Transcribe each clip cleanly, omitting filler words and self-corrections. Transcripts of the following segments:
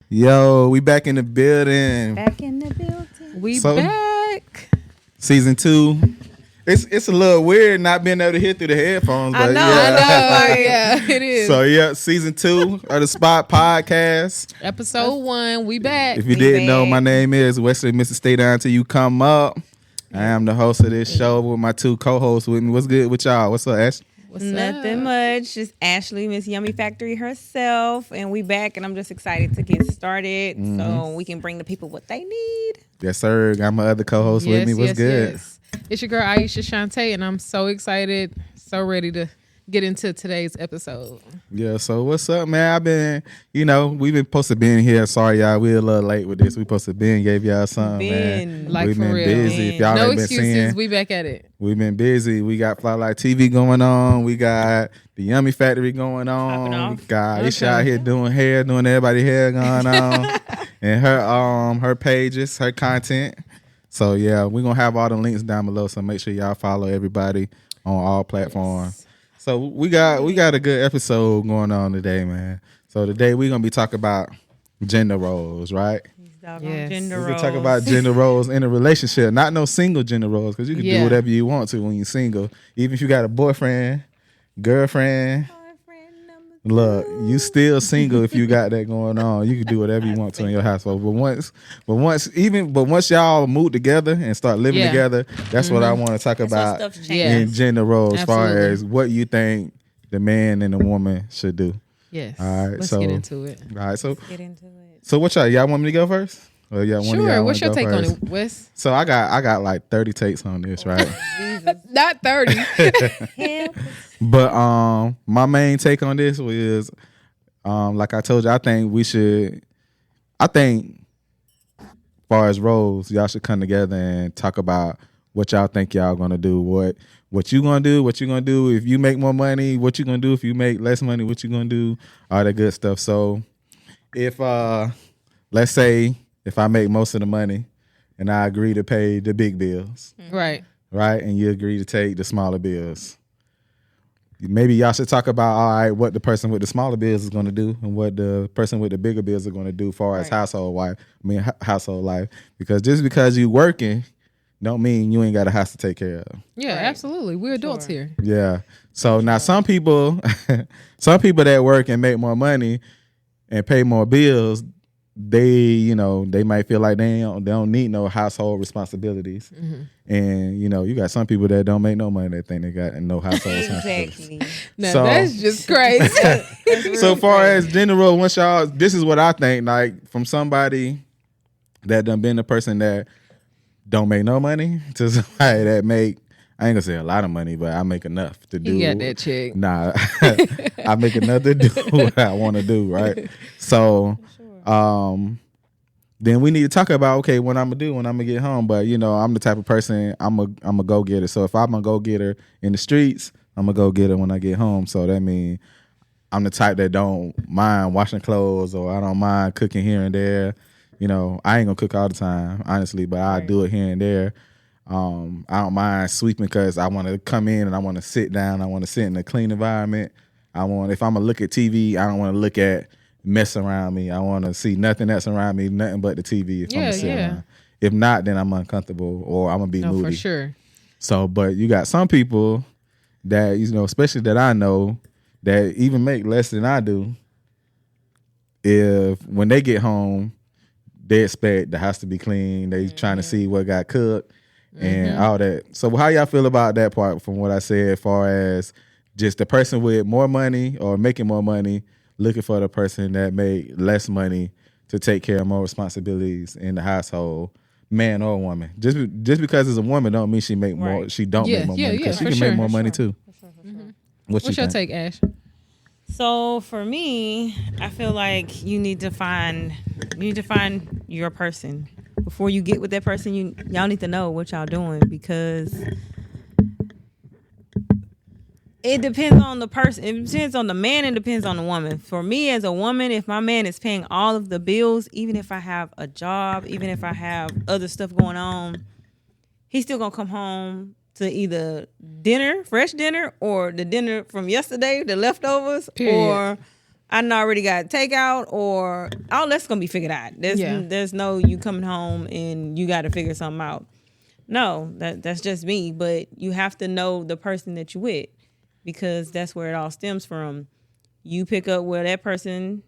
Yo, we back in the building. Back in the building. We So- back. Season 2. It's a little weird not being able to hear through the headphones, but I know, yeah. Yeah, it is. So yeah, season 2 of the Spot Podcast. Episode 1, we back. If you We didn't know, back. my name is Wesley Mr. Stay Down Till You Come Up. I am the host of this show with my two co-hosts with me. What's good with y'all? What's up, Ash? What's Nothing up? much. Just Ashley, Miss Yummy Factory herself. And we back, and I'm just excited to get started so we can bring the people what they need. Yes, sir. Got my other co-host with me. What's good? Yes. It's your girl Aisha Shantae, and I'm so excited, so ready to get into today's episode. Yeah, so what's up, man? I've been, we've been supposed to be in here. Sorry, y'all, we're a little late with this. We supposed to be gave y'all something, man. Like, We've for been real. busy. If y'all No ain't been excuses. seeing, We back at it. we've been busy. We got Flylight TV going on. We got the Yummy Factory going Popping on. off. God, it's Okay. out here doing hair, doing everybody hair going on, and her pages, her content. So yeah, we're gonna have all the links down below. So make sure y'all follow everybody on all platforms. So we got a good episode going on today, man. So today we're gonna be talking about gender roles, right? These doggone Yes. gender We can roles. talk about gender roles in a relationship, not no single gender roles, because you can do Yeah. whatever you want to when you're single. Even if you got a boyfriend, girlfriend, look, you still single if you got that going on. You can do whatever you want to in your household. But once y'all move together and start living Yeah. together, that's what I want to talk That's when about stuff changes. Yeah. in gender roles, as far Absolutely. as what you think the man and the woman should do. Yes. All right, Let's so- get into it. All right, so Get into it. what y'all want me to go first? Or y'all one of y'all Sure. wanna What's your go take on first? it, Wes? So I got like 30 takes on this, right? Jesus. Not 30. Help. But my main take on this was like I told you, I think as far as roles, y'all should come together and talk about what y'all think y'all gonna do, what you gonna do if you make more money, what you gonna do if you make less money, what you gonna do, all that good stuff. So if let's say if I make most of the money and I agree to pay the big bills, Right. right, and you agree to take the smaller bills, maybe y'all should talk about, all right, what the person with the smaller bills is going to do and what the person with the bigger bills are going to do as far as Right. household life. Because just because you working don't mean you ain't got a house to take care of. Yeah, Right. absolutely. We're adults Sure. here. Yeah. So now some people that work and make more money and pay more bills, they might feel like they don't need no household responsibilities. And you got some people that don't make no money that think they got no household responsibilities. Exactly. Now, So- that's just crazy. So far as general, once y'all, this is what I think, like from somebody that done been the person that don't make no money to somebody that make, I ain't gonna say a lot of money, but I make enough to do. You got that check. Nah, I make enough to do what I want to do, right? So, then we need to talk about, okay, what I'm gonna do when I'm gonna get home. But I'm the type of person, I'm a go getter. So if I'm a go getter in the streets, I'm a go getter when I get home. So that means I'm the type that don't mind washing clothes, or I don't mind cooking here and there. I ain't gonna cook all the time, honestly, but I'll do it here and there. I don't mind sweeping because I want to come in and I want to sit down. I want to sit in a clean environment. If I'm gonna look at TV, I don't want to look at mess around me. I want to see nothing that's around me, nothing but the TV. If I'm gonna sit around. If not, then I'm uncomfortable or I'm gonna be No, moody. for sure. So, but you got some people that especially that I know, that even make less than I do. If when they get home, they expect the house to be clean. They trying to see what got cooked and all that. So how y'all feel about that part from what I said, as far as just the person with more money or making more money looking for the person that made less money to take care of more responsibilities in the household, man or woman? Just because it's a woman don't mean she make more. Right. She don't Yeah, make more yeah, money, because yeah, she for can sure. make more For money sure. too. What What's you your think? take, Ash? So for me, I feel like you need to find your person. Before you get with that person, y'all need to know what y'all doing, because it depends on the person. It depends on the man and depends on the woman. For me as a woman, if my man is paying all of the bills, even if I have a job, even if I have other stuff going on, he's still gonna come home to either dinner, fresh dinner, or the dinner from yesterday, the leftovers, Period. or I done already got takeout, or all that's gonna be figured out. There's no you coming home and you got to figure something out. No, that's just me. But you have to know the person that you with, because that's where it all stems from. You pick up where that person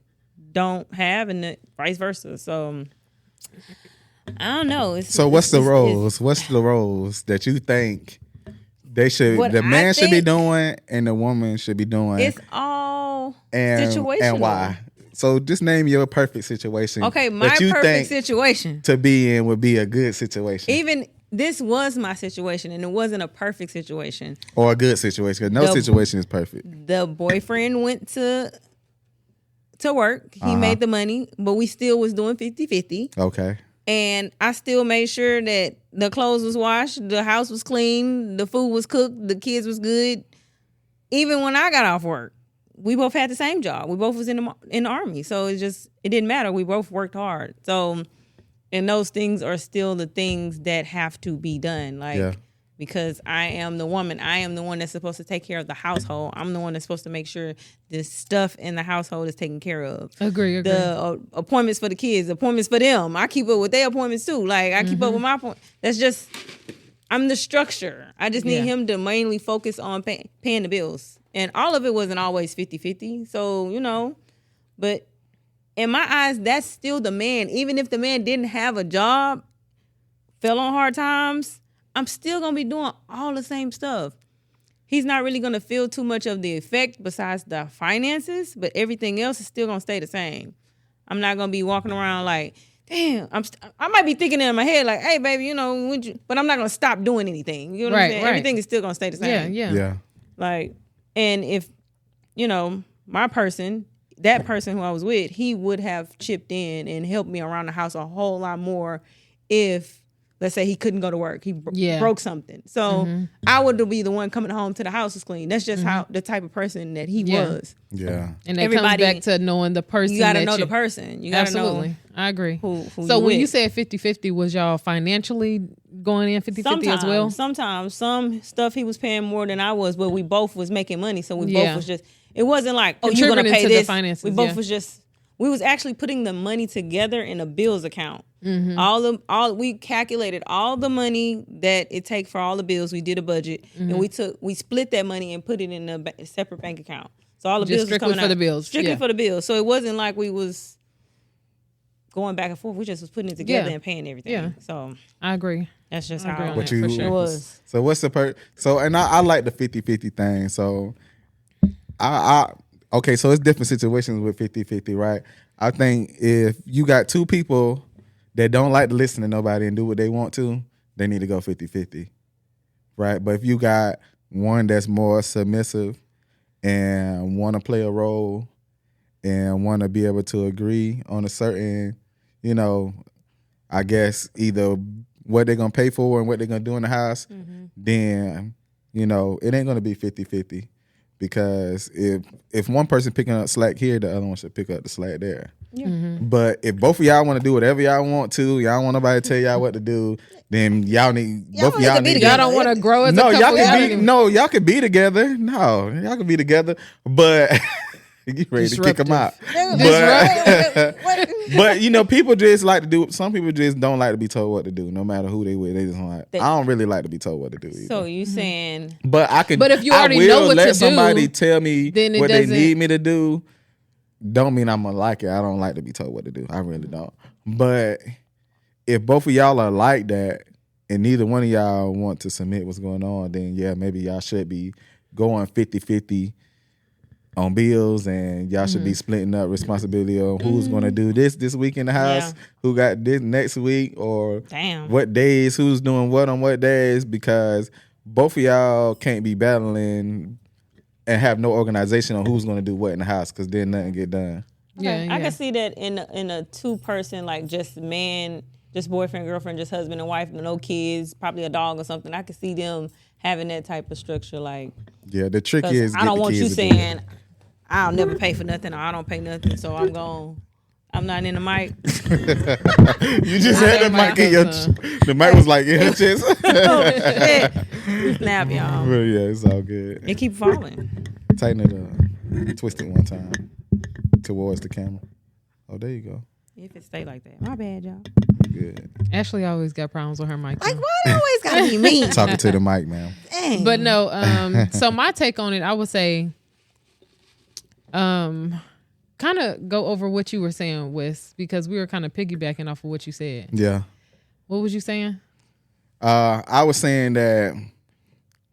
don't have, and vice versa. So I don't know. What's the roles that you think they should, the man should be doing and the woman should be doing? It's all situational. And why? So just name your perfect situation. Okay, my perfect situation to be in would be a good situation. Even this was my situation, and it wasn't a perfect situation. Or a good situation, because no situation is perfect. The boyfriend went to work. He made the money, but we still was doing 50-50. Okay. And I still made sure that the clothes was washed, the house was clean, the food was cooked, the kids was good. Even when I got off work, we both had the same job. We both was in the Army. So it didn't matter. We both worked hard. So, and those things are still the things that have to be done. Because I am the woman. I am the one that's supposed to take care of the household. I'm the one that's supposed to make sure the stuff in the household is taken care of. Agree. The appointments for the kids, appointments for them. I keep up with their appointments too. Like, I keep up with my appointments. That's just, I'm the structure. I just need him to mainly focus on paying the bills. And all of it wasn't always 50-50. So, but in my eyes, that's still the man. Even if the man didn't have a job, fell on hard times, I'm still going to be doing all the same stuff. He's not really going to feel too much of the effect besides the finances, but everything else is still going to stay the same. I'm not going to be walking around like, damn, I might be thinking in my head like, hey, baby, but I'm not going to stop doing anything. You know what I'm saying? Right. Everything is still going to stay the same. Yeah. Like, and if, my person, that person who I was with, he would have chipped in and helped me around the house a whole lot more if, let's say, he couldn't go to work. He broke something. So I would be the one coming home to the house is clean. That's just how the type of person that he was. Yeah. And that comes back to knowing the person. You got to know the person. You got to know. I agree. Who so when with. You said 50-50, was y'all financially going in 50-50 as well? Sometimes. Some stuff he was paying more than I was, but we both was making money. So we both was just, it wasn't like, oh, you're going to pay this. Finances, we both was just, we was actually putting the money together in a bills account. We calculated all the money that it take for all the bills. We did a budget, and we split that money and put it in a separate bank account. So all the bills was coming out. For the bills. Strictly for the bills. So it wasn't like we was going back and forth. We just was putting it together and paying everything. Yeah. So I agree. That's just how it was. So what's the and I like the 50-50 thing. So okay, so it's different situations with 50-50, right? I think if you got two people that don't like to listen to nobody and do what they want to, they need to go 50-50, right? But if you got one that's more submissive and want to play a role and want to be able to agree on a certain, I guess either what they're going to pay for and what they're going to do in the house, then, it ain't going to be 50-50. Because if one person picking up slack here, the other one should pick up the slack there. Yeah. But if both of y'all want to do whatever y'all want to, y'all don't want nobody to tell y'all what to do, then y'all both of y'all need. Y'all don't want to grow as a couple. Y'all can be together. No, y'all can be together, but you ready to kick them out. But people just like to do. Some people just don't like to be told what to do, no matter who they with. They just don't like. I don't really like to be told what to do either. So you saying? But I can. But if you already know what to do, let somebody tell me what they need me to do. Don't mean I'm gonna like it. I don't like to be told what to do. I really don't. But if both of y'all are like that, and neither one of y'all want to submit what's going on, then maybe y'all should be going 50-50 on bills, and y'all should be splitting up responsibility on who's going to do this week in the house, who got this next week, or what days, who's doing what on what days, because both of y'all can't be battling and have no organization on who's going to do what in the house, because then nothing get done. Okay. I can see that in a two-person, like just boyfriend, girlfriend, just husband and wife, no kids, probably a dog or something. I can see them having that type of structure. Like, the trick is I don't want you saying I'll never pay for nothing or I don't pay nothing, so I'm not in the mic. You just had the mic in your the mic was like in your chest. Snap, y'all. Well, it's all good. It keep falling. Tighten it up. Twist it one time. towards the camera. Oh, there you go. If it stay like that. My bad, y'all. Good. Ashley always got problems with her mic. Like, why it always gotta be me? Talking to the mic, man. Dang. But no, so my take on it, I would say, kind of go over what you were saying, Wes, because we were kind of piggybacking off of what you said. Yeah. What was you saying? I was saying that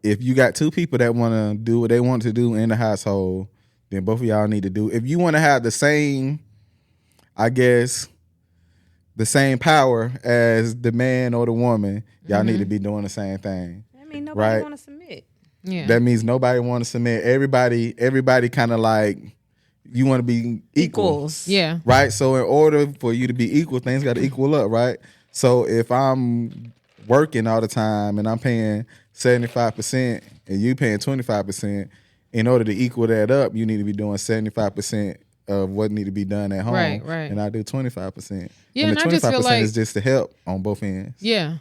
if you got two people that want to do what they want to do in the household, then both of y'all need to do. If you want to have the same, I guess, the same power as the man or the woman, y'all need to be doing the same thing. I mean, nobody right? want to submit. Yeah. That means nobody want to submit. Everybody kind of like, you want to be equals. Yeah. Right? So in order for you to be equal, things got to equal up, right? So if I'm working all the time and I'm paying 75% and you paying 25%, in order to equal that up, you need to be doing 75% of what need to be done at home. Right. And I do 25%. Yeah, and the and I just feel 25% like- is just to help on both ends. Yeah.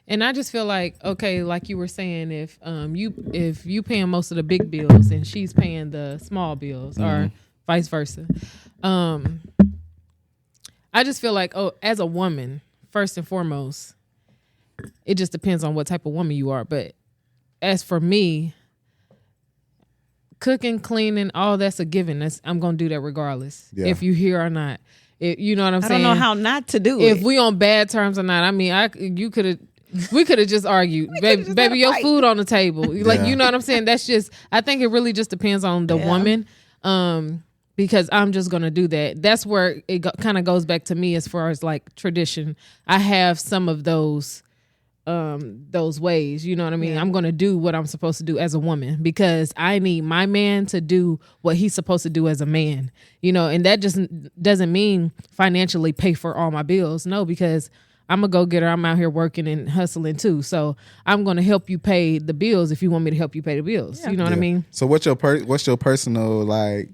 And I just feel like, okay, like you were saying, if you paying most of the big bills and she's paying the small bills, or vice versa, I just feel like, as a woman, first and foremost, it just depends on what type of woman you are. But as for me, cooking, cleaning, all that's a given. I'm gonna do that regardless, if you here or not. You know what I'm I saying? don't know how not to do it. If we on bad terms or not. I mean, we could have just argued, baby, your food on the table. Like, you know what I'm saying? That's just, I think it really just depends on the woman. Because I'm just gonna do that. That's where it kind of goes back to me as far as like tradition. I have some of those ways, you know what I mean? I'm gonna do what I'm supposed to do as a woman because I need my man to do what he's supposed to do as a man, you know, and that just doesn't mean financially pay for all my bills. No, because I'm a go-getter. I'm out here working and hustling too. So I'm gonna help you pay the bills if you want me to help you pay the bills. You know what I mean? So what's your personal like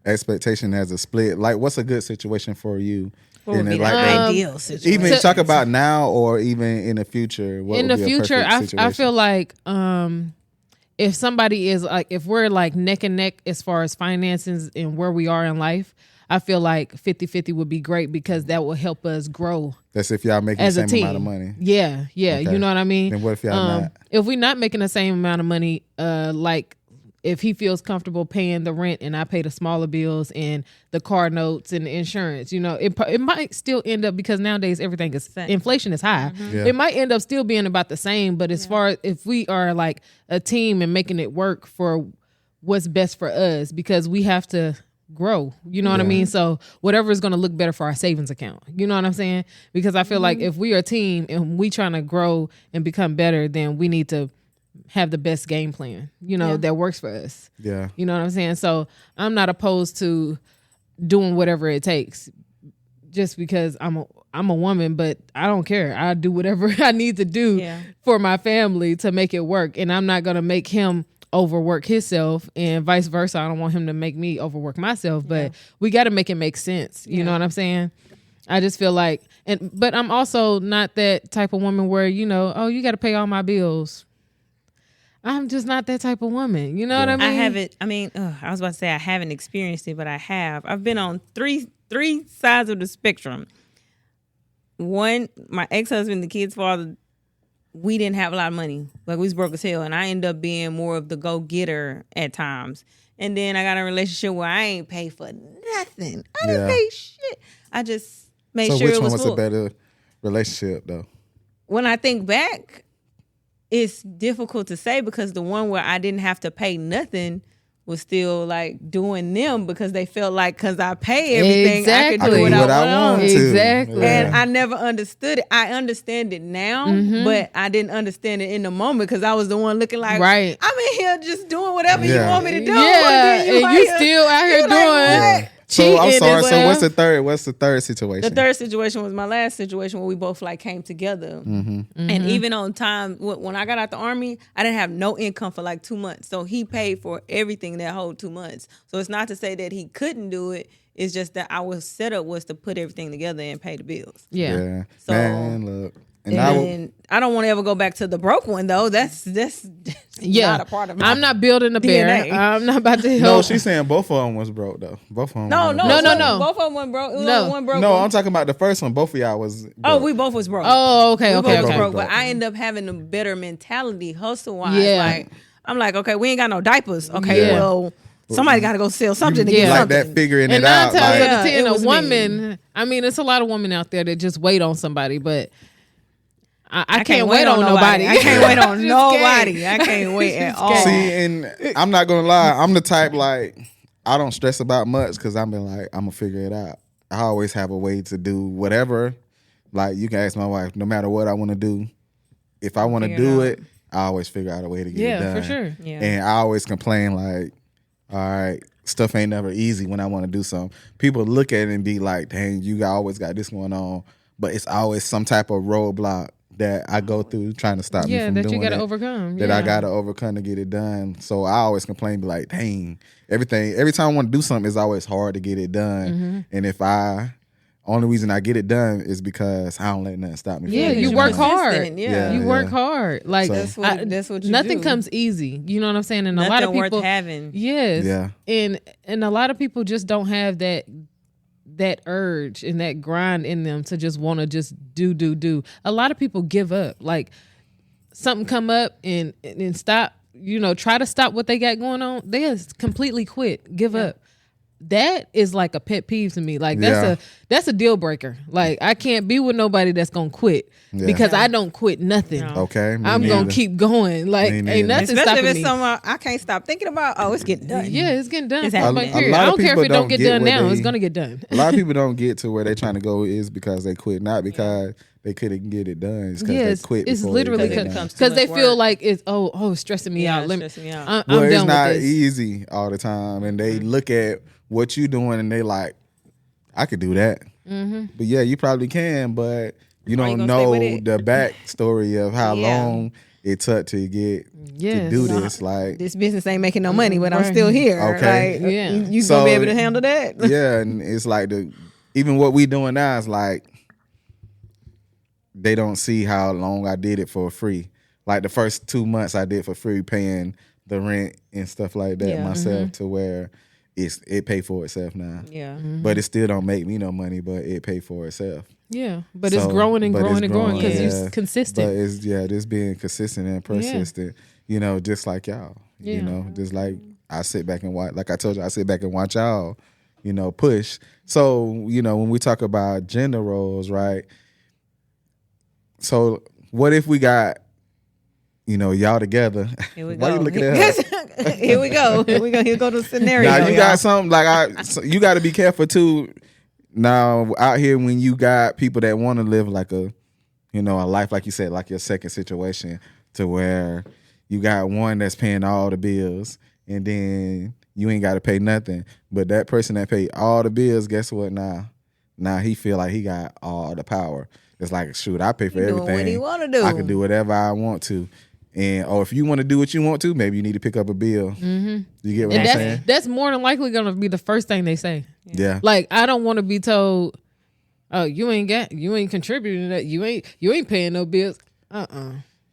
expectation as a split? Like, what's a good situation for you? What would be the like ideal situation? even talk about now or even in the future. What In would the be a future, perfect I feel situation? like if somebody is like, if we're like neck and neck as far as finances and where we are in life, I feel like 50-50 would be great because that will help us grow That's if y'all making the as a same team. amount of money. Yeah, Okay. you know what I mean? Then what if y'all not? If we're not making the same amount of money, like if he feels comfortable paying the rent and I pay the smaller bills and the car notes and the insurance, you know, it might still end up, because nowadays everything is, inflation is high. Yeah. It might end up still being about the same, but as far as if we are like a team and making it work for what's best for us, because we have to grow, you know what I mean? So whatever is going to look better for our savings account, you know what I'm saying? Because I feel like if we are a team and we trying to grow and become better, then we need to have the best game plan, you know, that works for us. Yeah. You know what I'm saying? So I'm not opposed to doing whatever it takes just because I'm a woman, but I don't care. I do whatever I need to do for my family to make it work. And I'm not going to make him overwork himself and vice versa. I don't want him to make me overwork myself, but we got to make it make sense. You know what I'm saying? I just feel like, but I'm also not that type of woman where, you know, oh, you got to pay all my bills. I'm just not that type of woman. You know what I mean? I haven't. I mean, I was about to say I haven't experienced it, but I have. I've been on three sides of the spectrum. One, my ex-husband, the kid's father, we didn't have a lot of money. Like, we was broke as hell, and I ended up being more of the go-getter at times. And then I got a relationship where I ain't pay for nothing. I didn't pay shit. I just made So sure which it one was was full. a better relationship though? When I think back, it's difficult to say because the one where I didn't have to pay nothing was still like doing them because they felt like because I pay everything, I could do what I want. Exactly. And I never understood it. I understand it now, but I didn't understand it in the moment because I was the one looking like, Right. I'm in here just doing whatever you want me to do. Yeah, And and you still out here you like, doing. what? So I'm cheating sorry. and So stuff. what's the third situation? The third situation was my last situation where we both like came together. And even on time, when I got out the army, I didn't have no income for like 2 months. So he paid for everything that whole 2 months. So it's not to say that he couldn't do it. It's just that our setup was to put everything together and pay the bills. Yeah. So- Man, look. And And I don't want to ever go back to the broke one though. That's Yeah, not a part of my I'm not building a bear. DNA. I'm not about to help. no, she's saying both of them was broke though. Both of them. No. No. Both of them went broke. It was No. only one broke. No, one. I'm talking about the first one. Both of y'all was. Broke. Oh, we both was broke. Oh, okay, We okay, both was okay. broke, but I end up having a better mentality, hustle wise. Yeah. Like I'm like, okay, we ain't got no diapers. Okay, Yeah. well, somebody got to go sell something to Yeah. get like something. that figuring And it 9 out. times Like, out of 10, it a was woman. I mean, it's a lot of women out there that just wait on somebody, but I can't wait on nobody. I can't wait on Just nobody. can't. I can't wait at Just all. can't. see, and I'm not gonna lie. I'm the type like I don't stress about much because I'm like I'm gonna figure it out. I always have a way to do whatever. Like you can ask my wife, no matter what I want to do, if I want to Figure it do out. it, I always figure out a way to get it Yeah, done. for sure. Yeah. And I always complain like, all right, stuff ain't never easy when I want to do something. People look at it and be like, dang, always got this going on. But it's always some type of roadblock that I go through trying to stop me Yeah, from that doing you got to it, overcome. that yeah. I got to overcome to get it done. So I always complain, be like, dang, every time I want to do something, it's always hard to get it done. Mm-hmm. And only reason I get it done is because I don't let nothing stop me. Yeah, from you getting it work done. hard. Consistent, Yeah. Yeah. You work hard. Like So- That's what you nothing do. comes easy. You know what I'm saying? And Nothing a lot of people worth having. Yes. Yeah. And a lot of people just don't have that urge and that grind in them to just want to just do. A lot of people give up. Like something come up and stop, try to stop what they got going on. They just completely quit, give up. That is like a pet peeve to me. Like that's a deal breaker. Like I can't be with nobody that's gonna quit because I don't quit nothing. No. Okay. me I'm gonna neither. keep going. Like Me ain't neither. nothing Especially stopping if it's me. someone I can't stop thinking about. Oh, it's getting done. Yeah, it's getting done. It's Point happening. blank, period. A lot I of don't care if people it don't don't get get done what now. they- It's gonna get done. A lot of people don't get to where they're trying to go is because they quit, not because they couldn't get it done. It's because Yes, they quit. it's before literally they get it because done. too they much feel work. like it's it's stressing me Yeah, out. it's Let me, stressing me out. I'm Well, it's done not with this. easy all the time, and they look at what you doing and they like, I could do that. Mm-hmm. But yeah, you probably can, but you Why you don't gonna stay know with it? the backstory of how Yeah. long it took to get to Yes. do No. this. Like, This business ain't making no money, but I'm Right. still here. Okay. Like, Yeah. you So- gonna be able to handle that? yeah, and it's like even what we doing now is like they don't see how long I did it for free. Like the first 2 months I did for free, paying the rent and stuff like that Yeah. myself to where it pay for itself now. Yeah. But it still don't make me no money, but it pay for itself. Yeah, but it's So- growing and but it's growing and growing because growing, you're yeah. consistent. But it's just being consistent and persistent. Just like y'all. Yeah. Just like I sit back and watch. Like I told you, I sit back and watch y'all. Push. So when we talk about gender roles, right? So what if we got y'all together? Here we Why go. you looking at her? Here we go. Here go the scenario. Now you y'all. got something like you got to be careful too. Now out here, when you got people that want to live like a life like you said, like your second situation, to where you got one that's paying all the bills, and then you ain't got to pay nothing. But that person that paid all the bills, guess what? Now he feel like he got all the power. It's like, shoot, I pay for He doing everything. what he wanna do. I can do whatever I want to. And if you want to do what you want to, maybe you need to pick up a bill. Mm-hmm. You get what and I'm saying? that's more than likely going to be the first thing they say. Yeah. Like I don't want to be told, "Oh, you ain't contributing to that. You ain't paying no bills."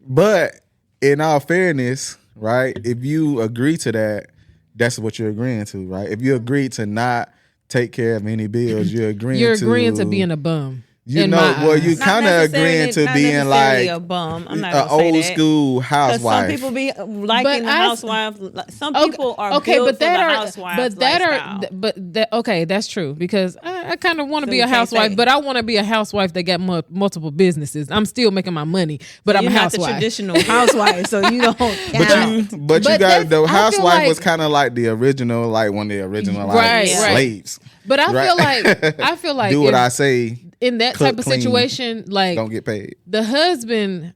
But in all fairness, right? If you agree to that, that's what you're agreeing to, right? If you agree to not take care of any bills, you're agreeing to being a bum. you in know, my well, eyes. you Not kind of necessarily- agreeing to not being necessarily like a bum. I'm not an gonna say old that. school 'Cause housewife. some people be liking But the I- housewife. Some people are built for the housewife lifestyle. Okay, that's true because I kind of want to So be you a can't housewife, say. but I want to be a housewife that got multiple businesses. I'm still making my money, but I'm You're a not the housewife. traditional housewife, so you don't count. But you But got that's- the I feel housewife like- was kind of like the original, like one of the original like Right, right. slaves. But I Right. feel like Do what if- I say, in that cook, type of clean, situation, like don't get paid. the husband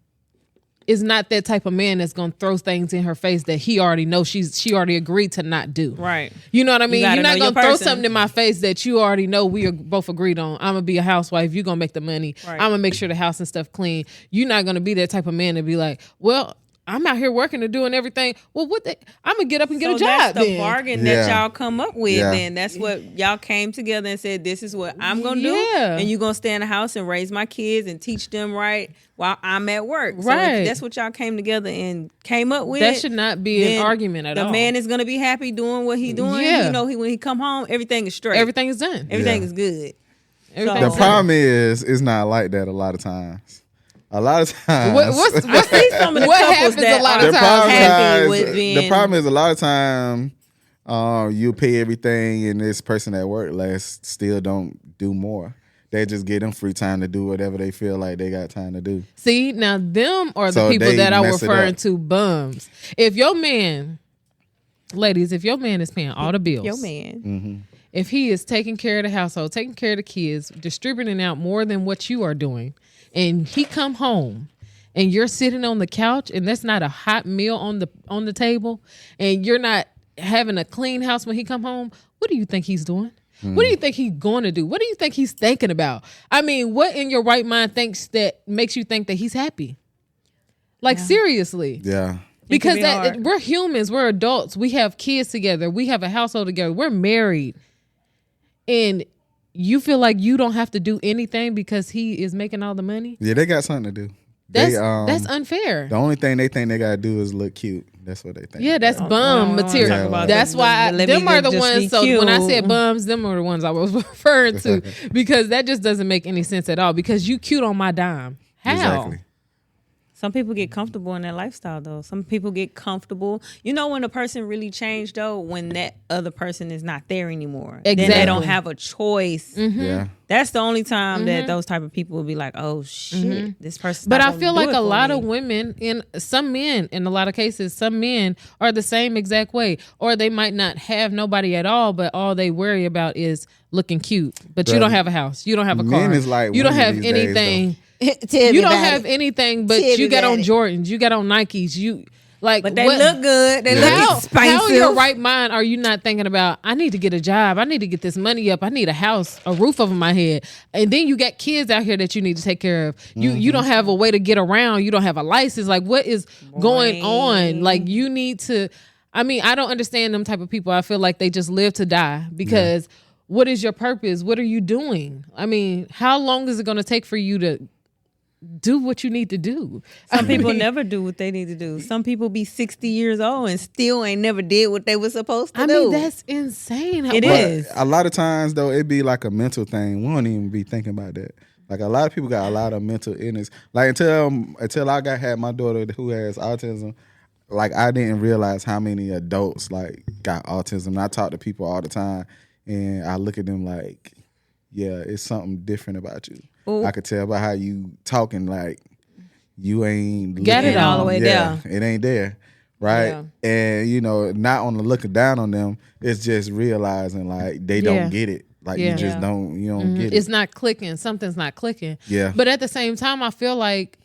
is not that type of man that's gonna throw things in her face that he already knows she already agreed to not do. Right. You know what I mean? gotta You're not know your gonna throw person. something in my face that you already know we are both agreed on. I'm gonna be a housewife. You're gonna make the money. Right. I'm gonna make sure the house and stuff clean. You're not gonna be that type of man to be like, well, I'm out here working and doing everything. Well, I'm gonna get up and get a job. That's the then. bargain that y'all come up with. Then that's what y'all came together and said. This is what I'm gonna do, and you're gonna stay in the house and raise my kids and teach them right while I'm at work. So if that's what y'all came together and came up with. That should not be an argument at all. The man is gonna be happy doing what he's doing. Yeah. You know, when he come home, everything is straight. Everything is done. Everything is good. The problem is, it's not like that a lot of times. A lot of times. What happens a lot of times? Happy with being, the problem is a lot of time you pay everything and this person at work still don't do more. They just get them free time to do whatever they feel like they got time to do. See, now them are the people that I'm referring to bums. If your man, ladies, if your man is paying all the bills. Your man. If he is taking care of the household, taking care of the kids, distributing out more than what you are doing, and he come home and you're sitting on the couch and that's not a hot meal on the table and you're not having a clean house when he come home, what do you think he's doing? What do you think he's going to do? What do you think he's thinking about? I mean, what in your right mind makes you think that he's happy? Like, seriously. Yeah. Because we're humans, we're adults, we have kids together, we have a household together, we're married. And you feel like you don't have to do anything because he is making all the money? Yeah, they got something to do. That's unfair. The only thing they think they got to do is look cute. That's what they think. Yeah, that's bum material. That's why them are the ones. So when I said bums, them are the ones I was referring to because that just doesn't make any sense at all because you cute on my dime. How? Exactly. Some people get comfortable in their lifestyle, though. Some people get comfortable. You know when a person really changed, though? When that other person is not there anymore. Exactly. Then they don't have a choice. Yeah. That's the only time that those type of people will be like, oh, shit, this person. But I feel like a lot of women, and some men, in a lot of cases, some men are the same exact way. Or they might not have nobody at all, but all they worry about is looking cute. But you don't have a house. You don't have a car. Men is like you don't have these anything. days, You don't have anything, but you got on Jordans, you got on Nikes, but they look good. They look expensive. How in your right mind are you not thinking about, I need to get a job, I need to get this money up, I need a house, a roof over my head, and then you got kids out here that you need to take care of. You don't have a way to get around. You don't have a license. Like, what is going on? Like, you need to. I mean, I don't understand them type of people. I feel like they just live to die because. What is your purpose? What are you doing? I mean, how long is it going to take for you to do what you need to do? Some people never do what they need to do. Some people be 60 years old and still ain't never did what they were supposed to do. I mean, that's insane. It is. A lot of times, though, it be like a mental thing. We don't even be thinking about that. Like, a lot of people got a lot of mental illness. Like, until I had my daughter who has autism, like, I didn't realize how many adults, like, got autism. And I talk to people all the time, and I look at them like, yeah, it's something different about you. Ooh. I could tell by how you talking, like you ain't got it all the way down. It ain't there, right? Yeah. And not on the looking down on them. It's just realizing like they don't get it. Like you just don't get it. It's not clicking. Something's not clicking. Yeah. But at the same time, I feel like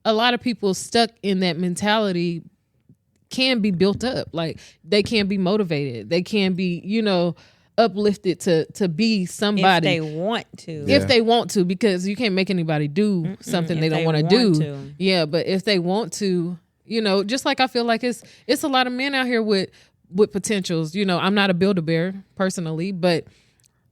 a lot of people stuck in that mentality can be built up. Like they can be motivated. They can be, uplifted to be somebody if they want to. If they want to, because you can't make anybody do something they don't want to do. Yeah, but if they want to, just like I feel like it's a lot of men out here with potentials. I'm not a Build-A-Bear personally, but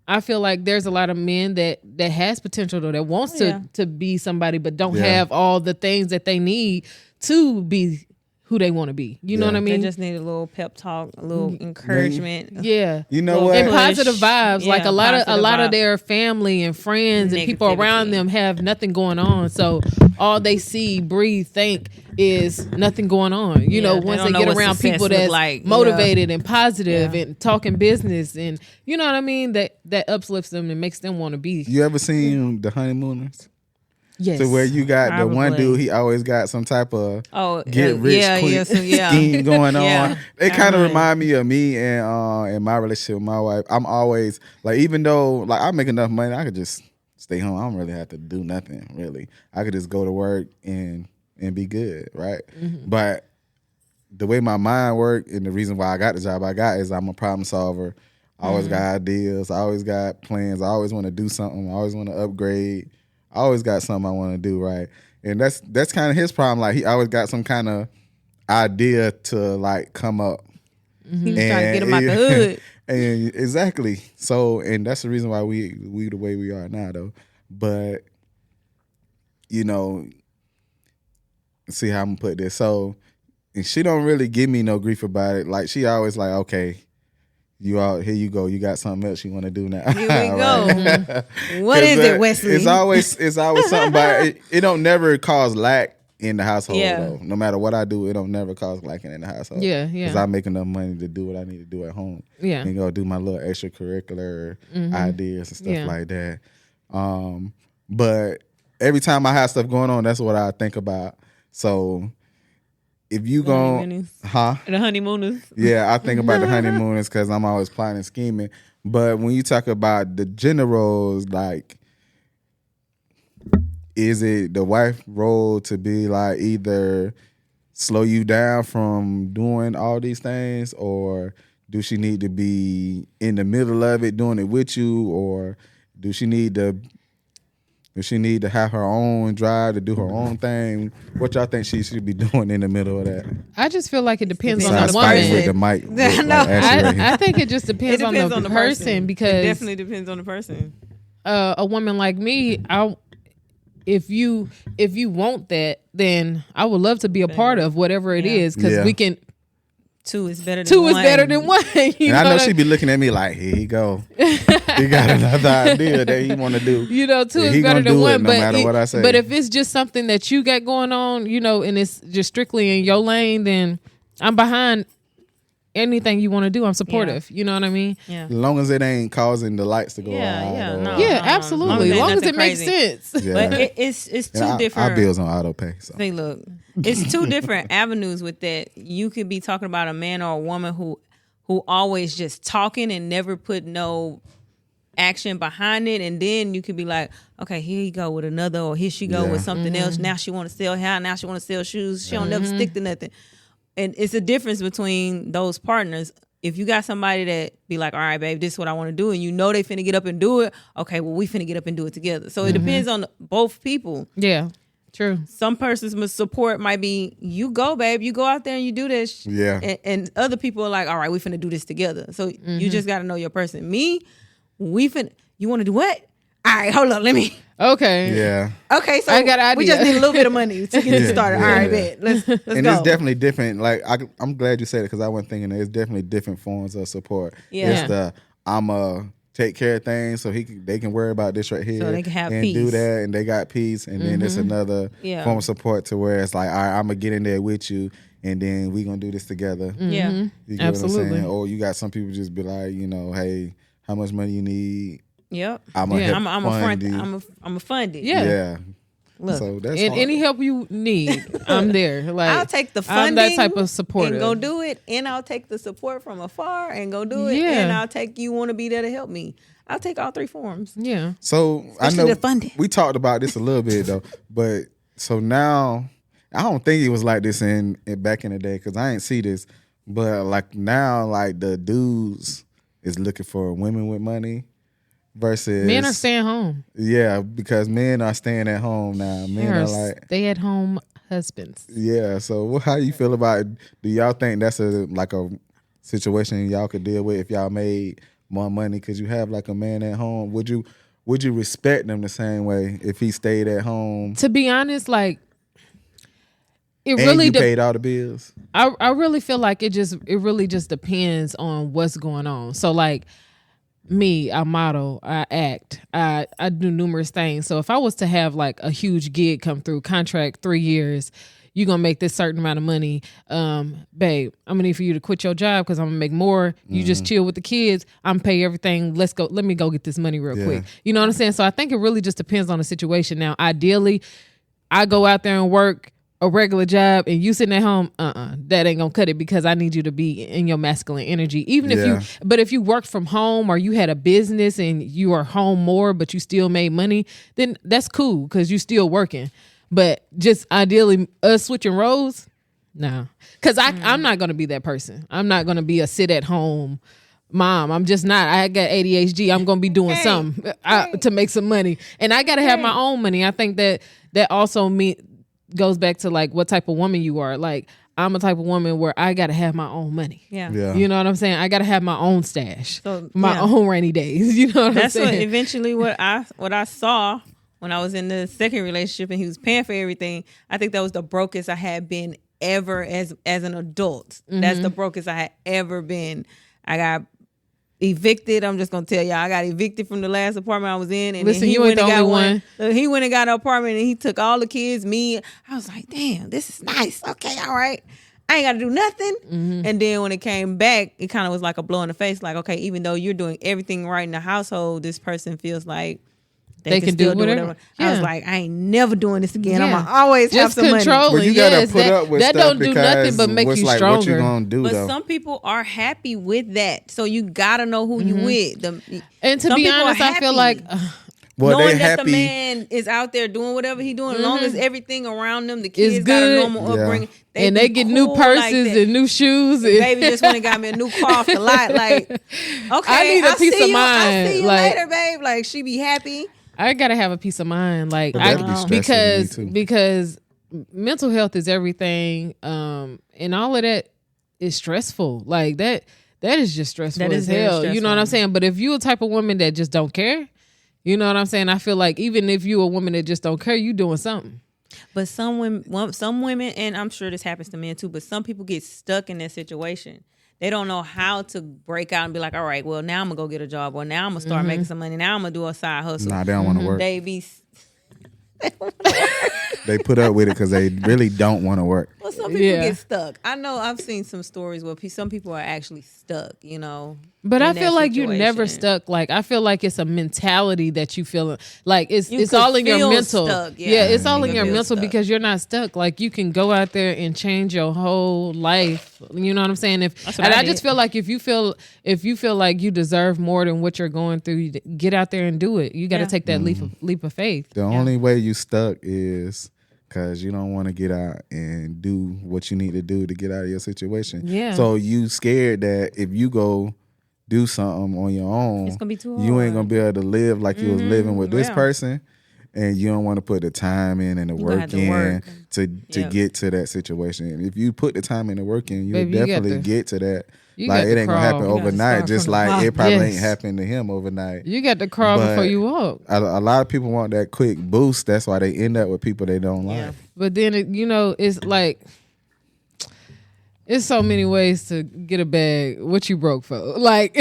I feel like there's a lot of men that has potential though, that wants to be somebody but don't have all the things that they need to be who they want to be. You know what I mean? They just need a little pep talk, a little encouragement. Yeah. You know what? And positive vibes. Like a lot of their family and friends and people around them have nothing going on. So all they see, breathe, think is nothing going on. Once they get around people that's motivated and positive and talking business and you know what I mean? That uplifts them and makes them want to be. You ever seen The Honeymooners? Yes. So where you got the one dude, he always got some type of get rich quick scheme going on. They kind of remind me of me and my relationship with my wife. I'm always like, even though like I make enough money, I could just stay home. I don't really have to do nothing really. I could just go to work and be good, right? Mm-hmm. But the way my mind works and the reason why I got the job I got is I'm a problem solver. I always got ideas. I always got plans. I always want to do something. I always want to upgrade. I always got something I want to do, right? And that's kind of his problem. Like he always got some kind of idea to like come up. He was trying to get him out the hood. And exactly. So, and that's the reason why we the way we are now, though. But you know, see how I'm gonna put this. So, and she don't really give me no grief about it. Like she always like, okay, you out here, you go. You got something else you want to do now. Here we go. Right? What is it, Wesley? It's always something. But it don't never cause lack in the household. Yeah. Though. No matter what I do, it don't never cause lacking in the household. Yeah. Because I make enough money to do what I need to do at home. Yeah. And go do my little extracurricular ideas and stuff like that. But every time I have stuff going on, that's what I think about. So if you go, the honeymooners. Yeah, I think about the honeymooners because I'm always plotting and scheming. But when you talk about the gender roles, like, is it the wife role to be like either slow you down from doing all these things, or do she need to be in the middle of it doing it with you, or do she need to have her own drive to do her own thing? What y'all think she should be doing in the middle of that? I just feel like it depends on Besides the fighting with woman. the mic. I think it just depends, on the person because it definitely depends on the person. A woman like me, if you want that, then I would love to be a part of whatever it is because we can. Two is better than one. And I know she'd be looking at me like, here you go. He got another idea that he want to do. You know, two and is better than one. No matter what I say. But if it's just something that you got going on, you know, and it's just strictly in your lane, then I'm behind anything you want to do. I'm supportive. You know what I mean? Yeah. As long as it ain't causing the lights to go out. Yeah, absolutely. As long as it makes sense. Yeah. But it's two different. Our bills on auto pay. So. See, look, it's two different avenues with that. You could be talking about a man or a woman who always just talking and never put no action behind it, and then you could be like, okay, here you go with another, or here she go with something else. Now she want to sell hair. Now she want to sell shoes. She don't never stick to nothing. And it's a difference between those partners. If you got somebody that be like, all right, babe, this is what I want to do, and you know they finna get up and do it, okay, well, we finna get up and do it together. So it depends on both people. Yeah, true. Some person's support might be, you go, babe, you go out there and you do this. Yeah. And other people are like, all right, we finna do this together. So you just got to know your person. Me, you want to do what? All right, hold up, let me. Okay. Yeah. Okay, so I got an idea. we just need a little bit of money to get it started. All right, bet. Let's And go. it's definitely different. Like I'm glad you said it because I wasn't thinking that it's definitely different forms of support. Yeah. It's the I'ma take care of things so they can worry about this right here. So they can have and peace. do that, and they got peace. And then there's another Yeah. form of support to where it's like, all right, I'm gonna get in there with you, and then we gonna do this together. Yeah. You get Absolutely. what I'm saying? Or you got some people just be like, you know, hey, how much money you need? Yep. I'm Yeah. I'm a fund it. Yeah. Yeah. Look, So that's And hard. any help you need, I'm there. Like I'll take the I'm funding that type of supporter. and go do it, and I'll take the support from afar and go do it, Yeah. and I'll take you want to be there to help me. I'll take all three forms. Yeah. So I Especially know the funding. we talked about this a little bit though, but so now I don't think it was like this in back in the day because I ain't see this, but like now like the dudes is looking for women with money versus Men are staying home. Yeah, because men are staying at home now. Men are like stay at home husbands. yeah. So how you feel about it? Do y'all think that's a situation y'all could deal with if y'all made more money? Could you have like a man at home? Would you respect them the same way if he stayed at home? To be honest, like it And really you paid all the bills. I really feel like it really just depends on what's going on. So like me, I model, I act, I do numerous things. So if I was to have like a huge gig come through, contract 3 years, you're gonna make this certain amount of money. Babe, I'm gonna need for you to quit your job because I'm gonna make more. You just chill with the kids. I'm pay everything. Let me go get this money real quick. You know what I'm saying? So I think it really just depends on the situation. Now, ideally, I go out there and work a regular job and you sitting at home, that ain't gonna cut it because I need you to be in your masculine energy. Even if you worked from home or you had a business and you are home more, but you still made money, then that's cool because you still working. But just ideally us switching roles, nah. Because I'm not gonna be that person. I'm not gonna be a sit at home mom. I'm just not. I got ADHD. I'm gonna be doing something to make some money. And I gotta have my own money. I think that also goes back to like what type of woman you are. Like I'm a type of woman where I gotta have my own money. Yeah. You know what I'm saying? I gotta have my own stash, So, my yeah. own rainy days. You know what That's I'm what saying? eventually what I saw when I was in the second relationship and he was paying for everything. I think that was the brokest I had been ever as an adult. That's the brokest I had ever been. I got evicted. I'm just gonna tell y'all, I got evicted from the last apartment I was in, and Listen, then he you went ain't and the got only one. He went and got an apartment, and he took all the kids. Me, I was like, damn, this is nice. Okay, all right. I ain't got to do nothing. And then when it came back, it kind of was like a blow in the face. Like, okay, even though you're doing everything right in the household, this person feels like they can do still whatever. I was Yeah. like, I ain't never doing this again. I'm Yeah. gonna always have Just some money. controlling. But you gotta Yes, put up with that stuff don't do nothing because but make what's you like, stronger. What you gonna do But though? some people are happy with that, so you gotta know who you with. And to some be people are honest, I feel like Well, knowing they that happy. the man is out there doing whatever he doing, as long as everything around them, the kids It's got a good. normal Yeah. upbringing, and be they get new cool like purses that. and new shoes. Baby just went and got me a new car off the lot. Like, okay, I need a I'll peace see of you, I'll mind. see you Like- later, babe. Like, she be happy. I gotta have a peace of mind, like But that'd be stressful to me, too. because mental health is everything, and all of that is stressful. Like that is just stressful That as is very hell. You know what I'm stressful. saying? But if you a type of woman that just don't care, you know what I'm saying? I feel like even if you a woman that just don't care, you doing something. But some women, and I'm sure this happens to men too, but some people get stuck in that situation. They don't know how to break out and be like, all right, well, now I'm gonna go get a job, or now I'm gonna start making some money. Now I'm gonna do a side hustle. Nah, they don't want to work. They be They put up with it because they really don't want to work. well, some people Yeah. get stuck. I know I've seen some stories where some people are actually stuck. You know, But in I that feel like you're never situation. stuck. Like I feel like it's a mentality that you feel like it's You it's could all in your feel mental. stuck, yeah. Yeah, it's all You in could your feel mental stuck. because you're not stuck. Like you can go out there and change your whole life. You know what I'm saying? That's what And I I just did. feel like if you feel like you deserve more than what you're going through, you get out there and do it. You got to Yeah. take that leap of faith. The only way you stuck is because you don't want to get out and do what you need to do to get out of your situation. Yeah. So you scared that if you go do something on your own, It's gonna be too you ain't hard. gonna be able to live like you was living with this Yeah. person, and you don't want to put the time in and the You gonna work have to in work. to Yep. get to that situation. If you put the time and the work in, you'll Baby, you got definitely to- get to that. you Like got it to ain't gonna crawl. happen You got to overnight, start just from the like bottom. it probably Yes. ain't happened to him overnight. You got to crawl But- before you walk. A lot of people want that quick boost. That's why they end up with people they don't Yeah. like. But then it's like it's so many ways to get a bag. What you broke for? Like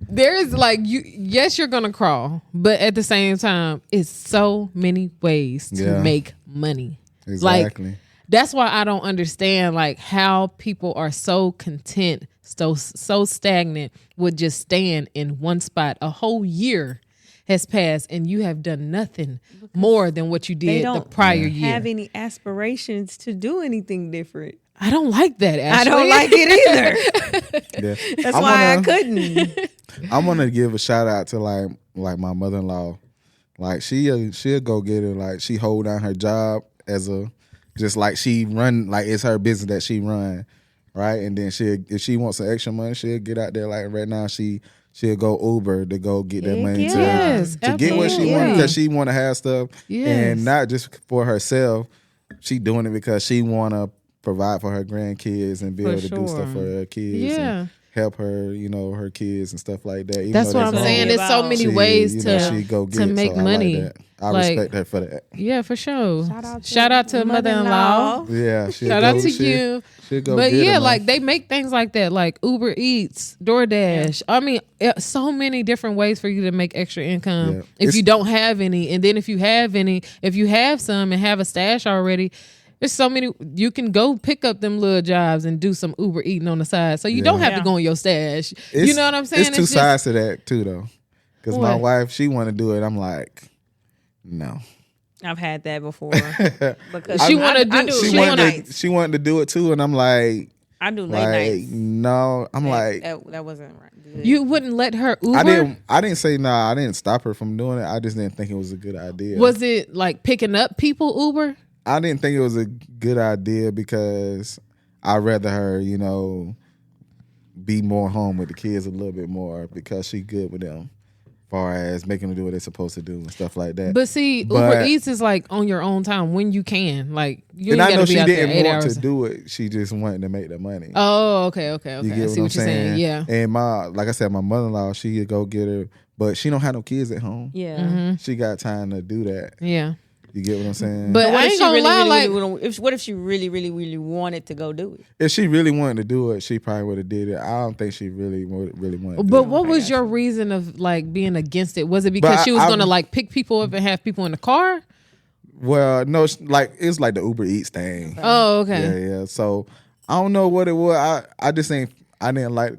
there's like yes, you're gonna crawl, but at the same time, it's so many ways to Yeah. make money. Exactly. Like that's why I don't understand like how people are so content, so stagnant with just staying in one spot. A whole year has passed and you have done nothing more than what you They did the don't prior year. have any aspirations to do anything different. I don't like that. I Ashley. don't like it either. Yeah. That's I why I wanna- couldn't. I want to give a shout out to like my mother-in-law. Like she'll go get her. Like she hold down her job as a just like she run like it's her business that she run, right? And then if she wants some extra money, she'll get out there. Like right now she'll go Uber to go get that Heck money yes, to get what she absolutely. wants because she want to have stuff Yes. and not just for herself. She doing it because she want to provide for her grandkids and be For able to do stuff sure. for her kids. Yeah. And help her, her kids and stuff like that. Even That's though what I'm they saying. grown, There's so many she, ways she go to get, make so money. I like that. I Like- respect her for that. Yeah, for sure. Shout out to mother-in-law. Yeah, she'll Shout go, out to she'll- you. She'll go But get yeah, her, like man. they make things like that, like Uber Eats, DoorDash. I mean, so many different ways for you to make extra income Yeah. if It's- you don't have any. And then if you have some and have a stash already, there's so many. You can go pick up them little jobs and do some Uber eating on the side, so you don't have to Yeah. go in your stash. It's- You know what I'm saying? It's two sides to that too, though. Because my What? wife, she want to do it. I'm like, no. I've had that before. Because She I wanna do- I do she late wanna- nights. She wanted to do it too, and I'm like, I do late nights. no. I'm like, That wasn't right. Good. You wouldn't let her Uber. I didn't say no. I didn't stop her from doing it. I just didn't think it was a good idea. Was it like picking up people Uber? I didn't think it was a good idea because I'd rather her, be more home with the kids a little bit more because she good with them. far as making them do what they're supposed to do and stuff like that. But see, Uber Eats is like on your own time when you can. Like you ain't and I know gotta be she out there didn't 8 want hours. to do it. She just wanted to make the money. Oh, okay. You I get see what what I'm you're saying. Yeah. And like I said, my mother-in-law, she could go get her, but she don't have no kids at home. Yeah. Mm-hmm. She got time to do that. Yeah. You get what I'm saying? But I ain't gonna lie, what if she really, really, really wanted to go do it? if she really wanted to do it, she probably would have did it. I don't think she really wanted to do But it. what was your reason of like being against it? Was it because But she was I- gonna like pick people up and have people in the car? Well, no, it's like the Uber Eats thing. Oh, okay. Yeah. So I don't know what it was. I just I didn't like,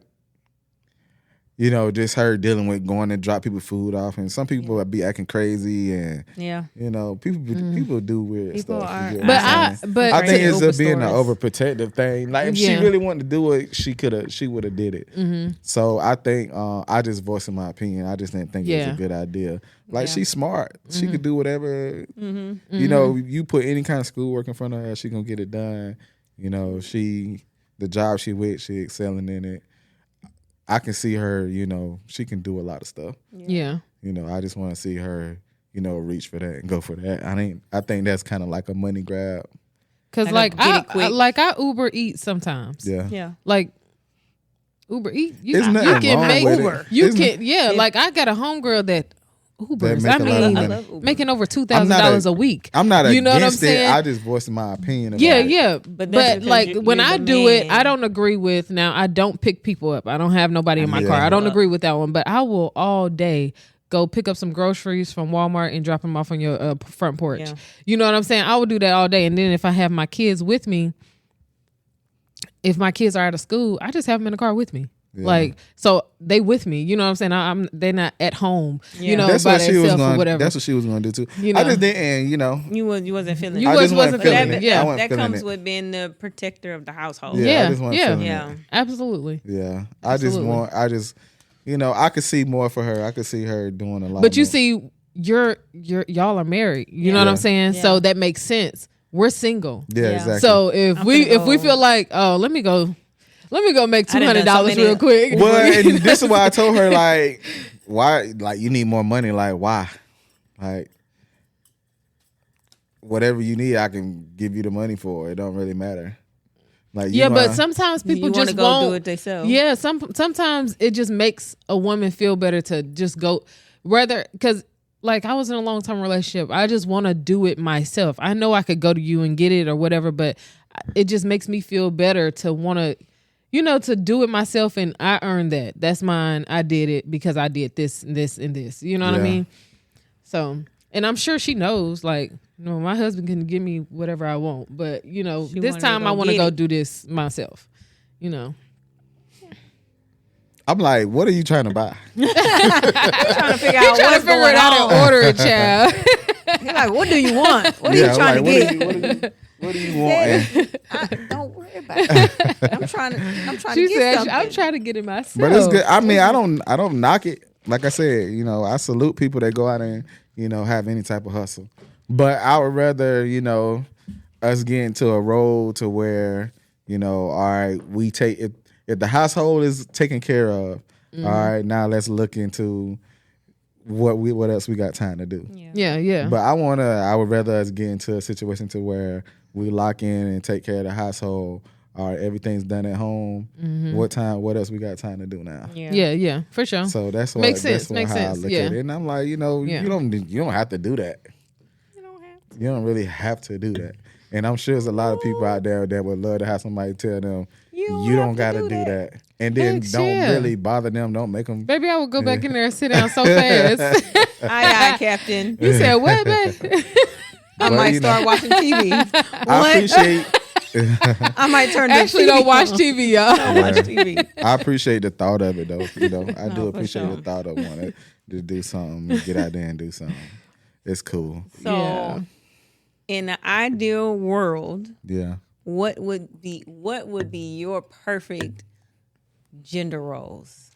just her dealing with going to drop people food off, and some people would be acting crazy, and Yeah. people do weird People stuff. are- You get what I'm saying? But I think it's Uber being an stores. overprotective thing. Like if she Yeah. really wanted to do it, she would have did it. Mm-hmm. So I think I just voicing my opinion. I just didn't think it Yeah. was a good idea. Like Yeah. she's smart. She Mm-hmm. could do whatever. You put any kind of schoolwork in front of her, she gonna get it done. The job she with, she excelling in it. I can see her. She can do a lot of stuff. Yeah. I just want to see her. Reach for that and go for that. I think that's kind of like a money grab. Cause Like, get it quick. I Uber Eat sometimes. Yeah. Yeah. Like Uber Eat, There's you nothing can wrong make with it. Uber. You There's can like I got a homegirl that Ubers. make I a lot of mean, money. I love Uber. making over I'm not $2,000 a week. I'm not You know what I'm against it. saying? I just voiced my opinion about Yeah, it. yeah. But But, that's because like you're when I the do it, man. I don't agree with. Now I don't pick people up. I don't have nobody in my Yeah. car. I don't agree with that one. But I will all day go pick up some groceries from Walmart and drop them off on your front porch. Yeah. You know what I'm saying? I will do that all day. And then if I have my kids with me, if my kids are out of school, I just have them in the car with me. Yeah. Like so, they with me. You know what I'm saying? They're not at home. Yeah. You know, That's by what she was themselves or going. whatever. That's what she was going to do too. You I know. just didn't. You wasn't feeling You it. I just wasn't feeling feeling it. it. Yeah. I wasn't That feeling comes it. with being the protector of the household. Yeah, I Yeah, just wasn't yeah. feeling Yeah. it. Absolutely. Yeah, Absolutely. I could see more for her. I could see her doing a lot. But you more. see, y'all are married. You know what Yeah. I'm saying? Yeah. So that makes sense. We're single. yeah, Yeah. exactly. So if I'm we finna go. feel like, oh, let me go make I done done $200 so many- real quick. well, and this is why I told her like, why? Like you need more money. Like why? Like whatever you need, I can give you the money for. It don't really matter. Like you Yeah, but gonna- sometimes people you wanna just go won't do it themselves. Yeah, sometimes it just makes a woman feel better to just go rather because like I was in a long term relationship. I just want to do it myself. I know I could go to you and get it or whatever, but it just makes me feel better to want to, to do it myself. And I earned that. That's mine. I did it because I did this and this and this. You know what I Yeah. mean? So, and I'm sure she knows. Like, my husband can give me whatever I want, but She this wanted to time go I want to get go it. do this myself. I'm like, what are you trying to buy? Trying to figure out Trying to what's figure going it out on. and order it, child. You're like, what do you want? What are Yeah, you trying I'm to like, get? What do you want? Don't worry about it. I'm trying She to get said, something. "I'm trying to get it myself." But it's good. I mean, I don't knock it. Like I said, I salute people that go out and have any type of hustle. But I would rather us get into a role to where all right, we take if the household is taken care of. All right, now let's look into what else we got time to do. Yeah. But I would rather us get into a situation to where we lock in and take care of the household. All right, everything's done at home. What else we got time to do now? Yeah, for sure. So that's what Makes that's sense, makes how sense, I look yeah. at it. And I'm like, you don't have to do that. You don't really have to do that. And I'm sure there's a lot of people out there that would love to have somebody tell them you don't got to do that. And then Heck, don't yeah. really bother them. Don't make them. Baby, I would go back in there and sit down so fast. Aye, Captain. You said what, babe? I But, might you know. start watching TV. I appreciate. I might turn the Actually, TV don't watch on. TV, y'all. Don't watch TV. I appreciate the thought of it though. I do for appreciate sure. the thought of wanting to do something, get out there and do something. It's cool. So, Yeah. in an ideal world, Yeah. what would be your perfect gender roles?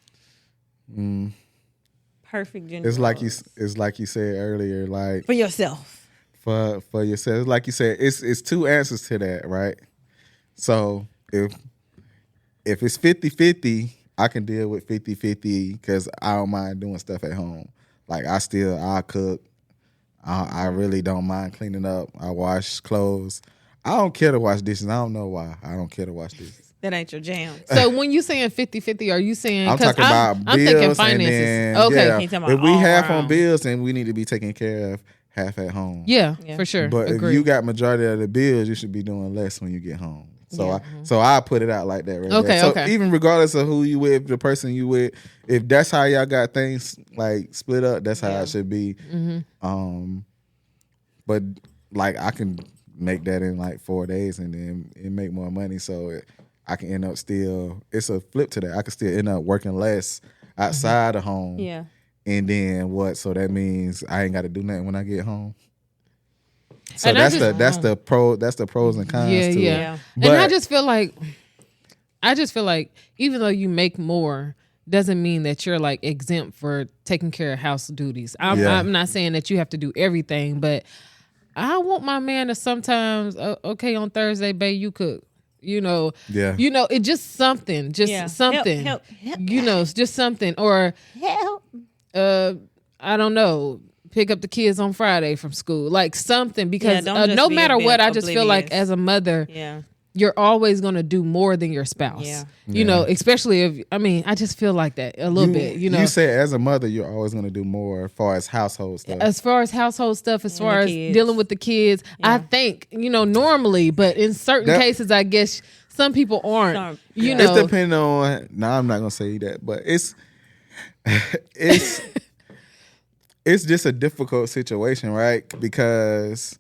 Perfect gender. It's like roles. it's like you said earlier, like for yourself. for yourself. It's like you said, it's two answers to that, right? So if it's 50-50, I can deal with 50-50 because I don't mind doing stuff at home. Like I cook. I really don't mind cleaning up. I wash clothes. I don't care to wash dishes. I don't know why. I don't care to wash dishes. That ain't your jam. So when you saying 50-50, are you saying? I'm talking about I'm bills thinking and finances. then Okay. yeah, He talking about if we all half on around. bills, then we need to be taking care of half at home. Yeah, Yeah. for sure. But Agree. if you got majority of the bills, you should be doing less when you get home. So Yeah. I put it out like that right Okay, there. So okay. even regardless of who you with, the person you with, if that's how y'all got things like split up, that's how Yeah. it should be. Mm-hmm. But like I can make that in like 4 days and then it make more money. So I can end up still. It's a flip to that. I can still end up working less outside of home. Yeah. And then what? So that means I ain't got to do nothing when I get home. So And I that's the pros and cons Yeah, to yeah. it. Yeah. And But I just feel like even though you make more, doesn't mean that you're like exempt for taking care of house duties. I'm not saying that you have to do everything, but I want my man to sometimes, okay, on Thursday, babe, you cook. Yeah. It just something, Yeah. something. Help. Just something, or Help. I don't know, pick up the kids on Friday from school, like something. Because don't just no be matter what, I just feel like oblivious. as a mother, Yeah. you're always gonna do more than your spouse. Yeah. Especially if I just feel like that a little bit. You say as a mother, you're always going to do more as far as household stuff. As far as household stuff, as far the as kids. dealing with the kids, I think, normally, but in certain That- cases, I guess some people aren't. Some- You yeah. know, It's depending on. No, I'm not going to say that, but it's it's just a difficult situation, right? Because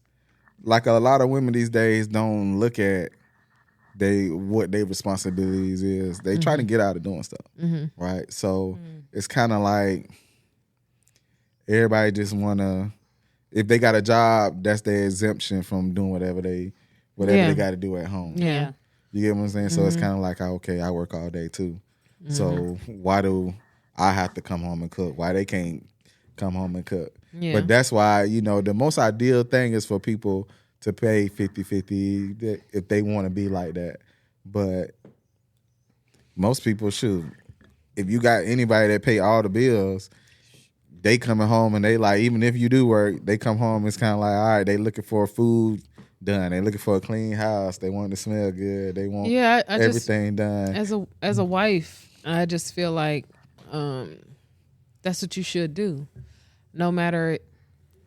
like a lot of women these days don't look at what their responsibilities is. They try to get out of doing stuff, right? So it's kind of like everybody just wanna. If they got a job, that's their exemption from doing whatever they Yeah. got to do at home. yeah. You get what I'm saying? So it's kind of like, okay, I work all day too. So why do I have to come home and cook? Why they can't come home and cook? Yeah. But that's why, the most ideal thing is for people to pay 50-50 if they want to be like that. But most people should. If you got anybody that pay all the bills, they coming home and they like, even if you do work, they come home, it's kind of like, all right, they looking for food done. They looking for a clean house. They want it to smell good. They want Yeah, I just, everything done. as a wife, I just feel like that's what you should do, no matter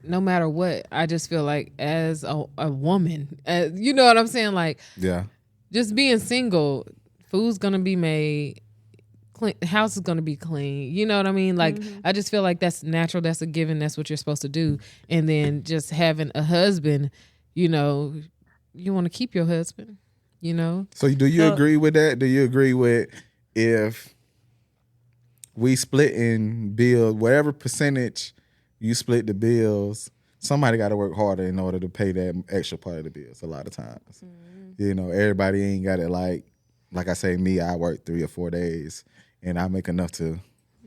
what. I just feel like as a woman, you know what I'm saying, like Yeah. just being single, food's gonna be made, clean, house is gonna be clean. You know what I mean? Like I just feel like that's natural. That's a given. That's what you're supposed to do. And then just having a husband, you want to keep your husband. So do you agree with that? Do you agree with if we split in bills, whatever percentage you split the bills, somebody got to work harder in order to pay that extra part of the bills a lot of times. Everybody ain't got it like I say, me, I work 3 or 4 days and I make enough to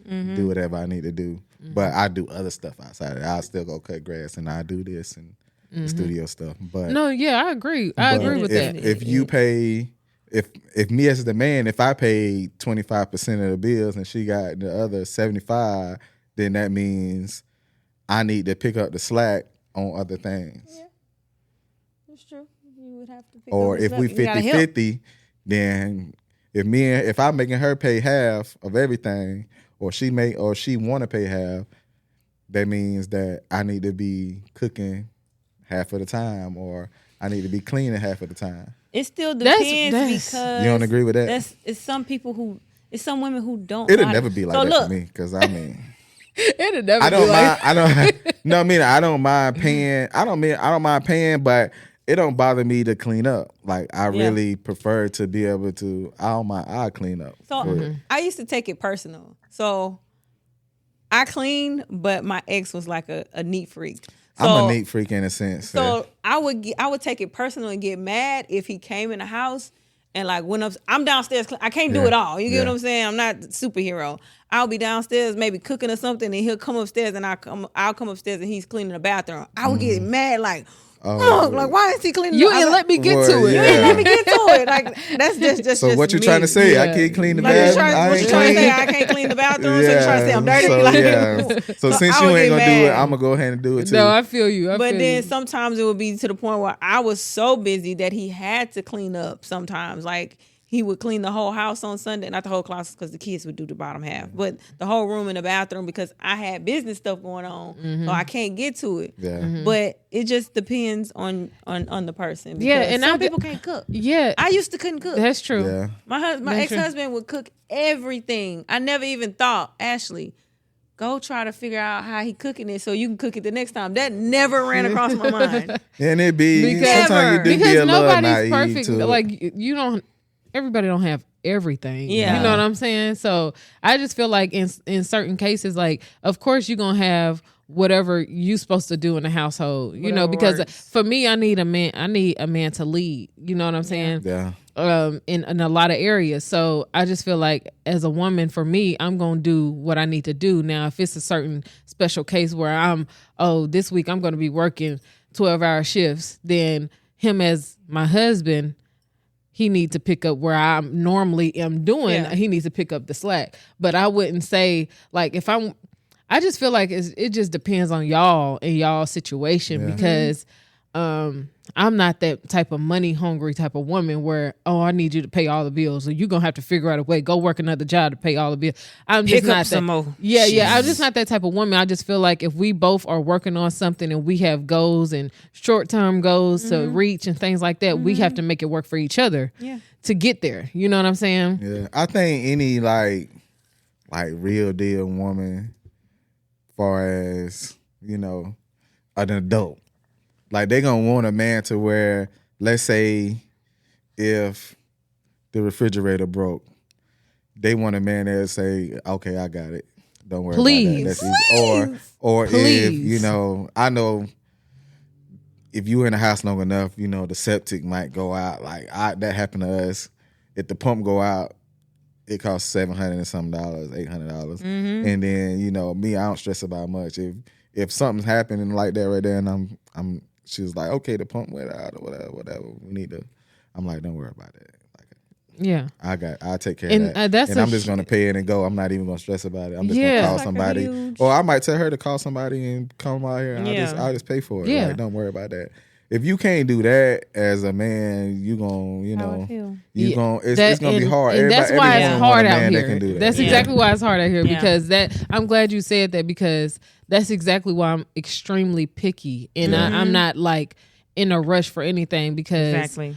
do whatever I need to do. But I do other stuff outside of it. I still go cut grass and I do this and the studio stuff. But No, yeah, I agree. I agree with that. If you pay, if me as the man, if I pay 25% of the bills and she got the other 75, then that means I need to pick up the slack on other things. Yeah. That's true. You would have to pick Or up the if we slack. You gotta help. 50-50, then if I'm making her pay half of everything, or she want to pay half, that means that I need to be cooking half of the time, or I need to be cleaning half of the time. It still That's- depends because You don't agree with that? It's some women who don't. It'll know how never to- be like so that look, for me, because I mean, It'll never I be don't like, mind. I don't. No, I mean, I don't mind paying. I don't mind paying, but it don't bother me to clean up. Like I really prefer to be able to. I don't mind. I clean up. So I used to take it personal. So I clean, but my ex was like a neat freak. So, I'm a neat freak in a sense. So I would take it personal and get mad if he came in the house and like went up. I'm downstairs. I can't do it all. You get what I'm saying? I'm not a superhero. I'll be downstairs maybe cooking or something, and he'll come upstairs and I'll come upstairs and he's cleaning the bathroom. I would get mad like, Oh, Like, why is he cleaning? You up? didn't let me get Well, to it. yeah. Let me get to it. Like, that's just. So what you trying to say? I can't clean the Like, bathroom. what you trying to say? I can't clean the bathroom. So you trying to say I'm dirty? So, Like, yeah. So since I you would ain't get gonna do it, mad. I'm gonna go ahead and do it too. No, I feel you. I But feel then you. sometimes it would be to the point where I was so busy that he had to clean up sometimes. Like, he would clean the whole house on Sunday, not the whole closet because the kids would do the bottom half, but the whole room and the bathroom because I had business stuff going on, so I can't get to it. Yeah. But it just depends on the person. Yeah, because and some I- people can't cook. Yeah, I used to couldn't cook. that's true. Yeah. My That's true. ex-husband would cook everything. I never even thought, Ashley, go try to figure out how he cooking it so you can cook it the next time. That never ran across my mind. And it be Because- sometimes you do be Because a little nobody's naive perfect. to it. Like you don't. Everybody don't have everything. Yeah. You know what I'm saying? So I just feel like in certain cases, like of course you're gonna have whatever you supposed to do in the household. You know, Whatever because works. for me, I need a man to lead. You know what I'm saying? Yeah. In a lot of areas. So I just feel like as a woman, for me, I'm gonna do what I need to do. Now, if it's a certain special case where this week I'm gonna be working 12-hour shifts, then him as my husband, he needs to pick up where I normally am doing. Yeah. He needs to pick up the slack. But I wouldn't say like I just feel like it just depends on y'all and y'all situation because I'm not that type of money hungry type of woman where, I need you to pay all the bills. So you're going to have to figure out a way, go work another job to pay all the bills. I'm just Pick up not some that. more. Yeah. I'm just not that type of woman. I just feel like if we both are working on something and we have goals and short-term goals to reach and things like that, we have to make it work for each other to get there. You know what I'm saying? Yeah. I think any like real deal woman, far as, an adult, like they gonna want a man to where, let's say if the refrigerator broke, they want a man that say, okay, I got it. Don't worry Please. about that. That's easy. Or Please. if, I know if you in the house long enough, the septic might go out. Like that happened to us. If the pump go out, it costs $700 and something, $800. And then, me, I don't stress about much. If something's happening like that right there and she was like, okay, the pump went out or whatever. We need to. I'm like, don't worry about it. Like, Yeah. I'll take care And, of that. that's and a I'm just gonna pay it and go. I'm not even gonna stress about it. I'm just Yeah. gonna call Like a somebody, huge- or I might tell her to call somebody and come out here. And Yeah. I'll just pay for it. Yeah. Like, don't worry about that. If you can't do that as a man, you gonna, How I feel. you Yeah. gonna. It's gonna be hard. And that's why everyone it's want hard a out man that here. can do that. That's Yeah. exactly why it's hard out here Yeah. because I'm glad you said that because that's exactly why I'm extremely picky and I'm not like in a rush for anything because Exactly.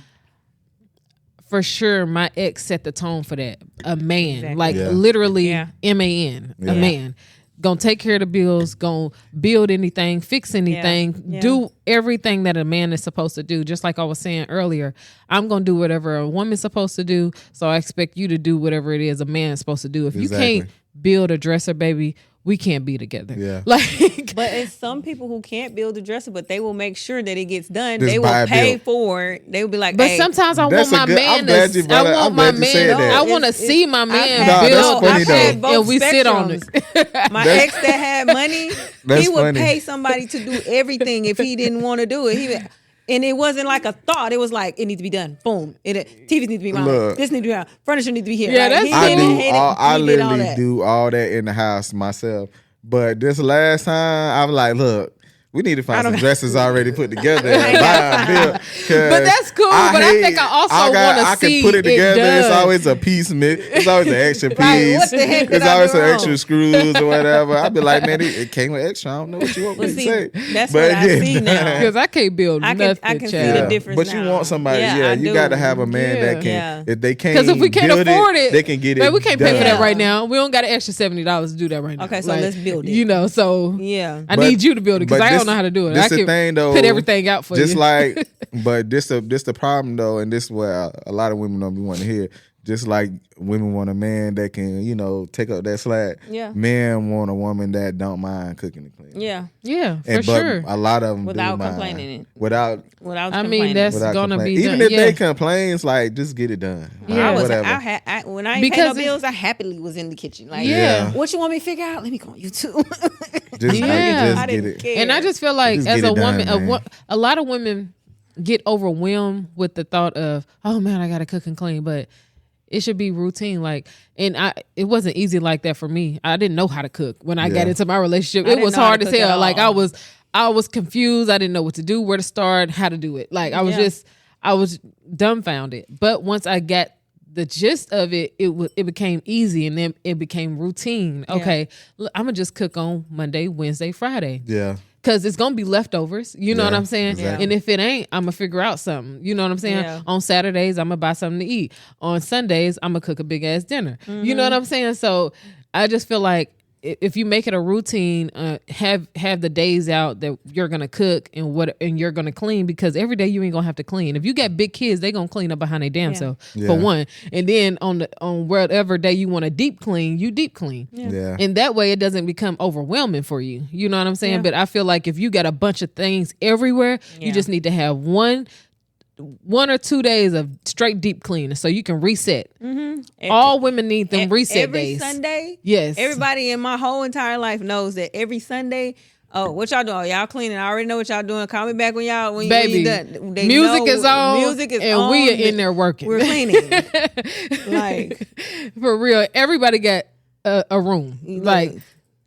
for sure my ex set the tone for that. A man, Exactly. like Yeah. literally Yeah. MAN, Yeah. a man. Gonna take care of the bills, gonna build anything, fix anything, Yeah. do everything that a man is supposed to do. Just like I was saying earlier, I'm gonna do whatever a woman's supposed to do. So I expect you to do whatever it is a man is supposed to do. If you Exactly. can't build a dresser, baby, we can't be together. Yeah. Like But it's some people who can't build a dresser, but they will make sure that it gets done. Just they buy will a pay bill. for it. They will be like, but hey, sometimes I want That's a my good- man I'm glad you to brought I it- want I'm my glad you said man that. I want to It's- see my I've man had that's build funny, I've had though. both and we sit on it. spectrums. My That's- ex that had money, That's he would funny. pay somebody to do everything if he didn't want to do it. And it wasn't like a thought. It was like, it needs to be done. Boom. TVs need to be mounted. Look. This need to be out. Furniture need to be here. Yeah, Like, that's he cool. I didn't do. hate it. I He did all literally that. do all that in the house myself. But this last time, I'm like, look, we need to find some dresses already put together and buy a bill. But that's cool, but I think I also wanna I see can put it it together. It's done. always a piece. It's always an extra piece. Right, what the heck did It's I always do some wrong? extra screws or whatever. I'd be like, man, it came with extra. I don't know what you want Well, me to see, say. that's But what I yeah. see now. Because I can't build I nothing, can see child. the difference But you now. want somebody, Yeah, yeah, I you do. got to have a man that can, Yeah. if they can't, Because if we can't build afford it, they can get it. man, we can't pay for done. that right now. We don't got an extra $70 to do that right now. Okay, so let's build it. You know, so Yeah. I But- need you to build it because but I this- don't know how to do it. this I the can thing, though, put everything out for just you. like, but this the problem though, and this is where a lot of women don't be wanting to hear. just like women want a man that can, take up that slack. Yeah. Men want a woman that don't mind cooking and cleaning. Yeah. Yeah, for But sure. a lot of them Without do mind. complaining it. Without I mean, that's without gonna complaining. be Even done. if they complain, it's like just get it done. Yeah. Whatever. When I ain't Because pay no bills, I happily was in the kitchen. Like, Yeah. what you want me to figure out? Let me go on YouTube. Just, Yeah. just I get didn't it. care. And I just feel like Just as get a it done, woman, man. a lot of women get overwhelmed with the thought of, oh man, I gotta cook and clean, but it should be routine. Like, and it wasn't easy like that for me. I didn't know how to cook when I got Yeah. into my relationship. I It didn't was know how hard to as cook at hell. Like all. I was confused. I didn't know what to do, where to start, how to do it. Like I was dumbfounded. But once I got the gist of it, it became easy, and then it became routine. Okay, I'm gonna just cook on Monday, Wednesday, Friday. Yeah. Cause it's gonna be leftovers, you know Yeah, what I'm saying? exactly. And if it ain't, I'm gonna figure out something. You know what I'm saying? Yeah. On Saturdays, I'm gonna buy something to eat. On Sundays, I'm gonna cook a big ass dinner. You know what I'm saying? So I just feel like if you make it a routine, have the days out that you're gonna cook and you're gonna clean, because every day you ain't gonna have to clean. If you got big kids, they gonna clean up behind their damn self Yeah. for one. And then on whatever day you want to deep clean, you deep clean. Yeah. And that way it doesn't become overwhelming for you. You know what I'm saying? Yeah. But I feel like if you got a bunch of things everywhere, Yeah. you just need to have one or 2 days of straight deep cleaning so you can reset. All women need them reset every days. Sunday. Yes. Everybody in my whole entire life knows that every Sunday. Oh, what y'all doing? Oh, y'all cleaning. I already know what y'all doing. Call me back when Baby, you done. They music know is on, Music is and on. we are in there working. We're cleaning. Like, For real, everybody got a room. Like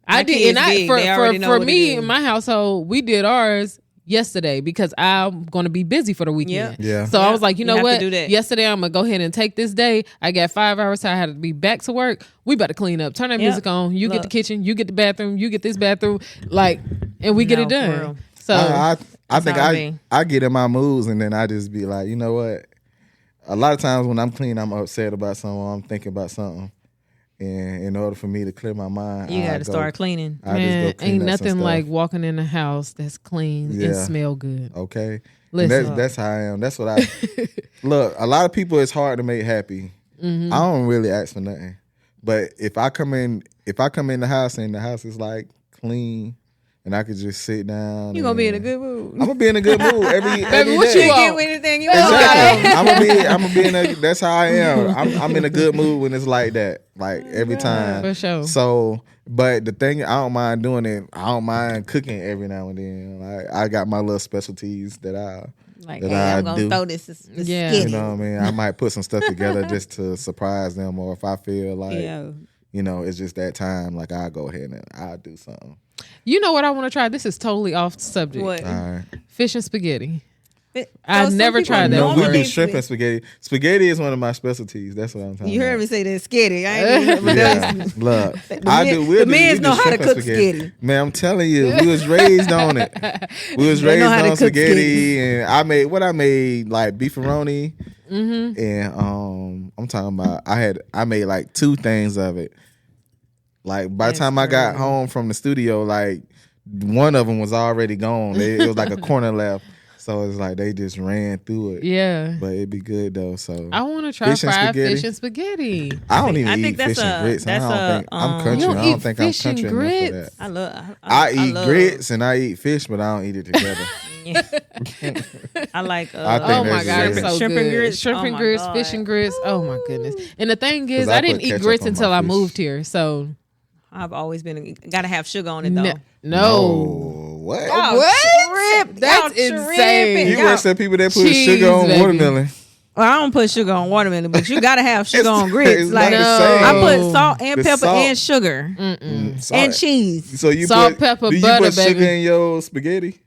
I my did, kids and I big. They already know for what it me is. in my household, we did ours yesterday because I'm going to be busy for the weekend. Yeah. So I was like, you know have to what? do that. Yesterday I'm gonna go ahead and take this day. I got 5 hours, so I had to be back to work. We better clean up. Turn that Yep. music on. You get Look. the kitchen. You get the bathroom. You get this bathroom. Like, and we get No, it for done. real. So I think how it be. I get in my moods, and then I just be like, you know what? A lot of times when I'm clean, I'm upset about something. Or I'm thinking about something, and in order for me to clear my mind, you I got to start cleaning. I just man, go clean ain't up some nothing stuff. like walking in a house that's clean and Yeah. smell good. Okay. Listen. And that's how I am. That's what I look. A lot of people, it's hard to make happy. Mm-hmm. I don't really ask for nothing, but if I come in the house and the house is like clean, and I could just sit down, You gonna be in a good mood. I'm gonna be in a good mood every what day. you You want? get anything you Exactly. want. I'm gonna be in a. That's how I am. I'm in a good mood when it's like that. Like every time. For sure. So, but the thing, I don't mind doing it. I don't mind cooking every now and then. Like I got my little specialties that I. Like, that hey, I I'm gonna do. throw this. Yeah. You know what I mean? I might put some stuff together just to surprise them, or if I feel like, Yeah. it's just that time, like I'll go ahead and I'll do something. You know what I want to try? This is totally off subject. What? All right. Fish and spaghetti. I I've never tried that No, we Normally- do shrimp and spaghetti. Spaghetti is one of my specialties. That's what I'm talking You heard about. me say that skitty. I ain't even, but Yeah, that's- look, the men's know how to cook spaghetti. Man, I'm telling you, we was raised on it. We was They raised know how to on cook spaghetti, and I made like beefaroni, and I'm talking about I made like 2 things of it. Like by the That's time I got crazy. home from the studio, like one of them was already gone. It was like a corner left, so it's like they just ran through it. Yeah. But it'd be good though. So I want to try Fish and fried spaghetti. fish and spaghetti. I don't even I eat think that's fish and a- grits. that's I don't think a, I'm country. You don't I don't eat think I'm fish and country enough for grits? that. I love. I eat love- grits and I eat fish, but I don't eat it together. I like. I think Oh my that's god, it's very- so Shrimp good. and grits? Shrimp Oh and my grits, God. fish and grits. Oh my goodness. And the thing is, 'Cause I I didn't put eat ketchup grits on my until I fish. moved here. So I've always been gotta have sugar on it though. no. Oh, what? Y'all What? tripping. That's Y'all insane. tripping. You Y'all- watch the people that put Cheese, sugar on baby. watermelon. Well, I don't put sugar on watermelon, but you gotta have sugar on It's grits. not Like the No. same. I put salt and The pepper salt- and sugar Salt. and cheese. So you Salt, put pepper, do you butter, put sugar baby. in your spaghetti?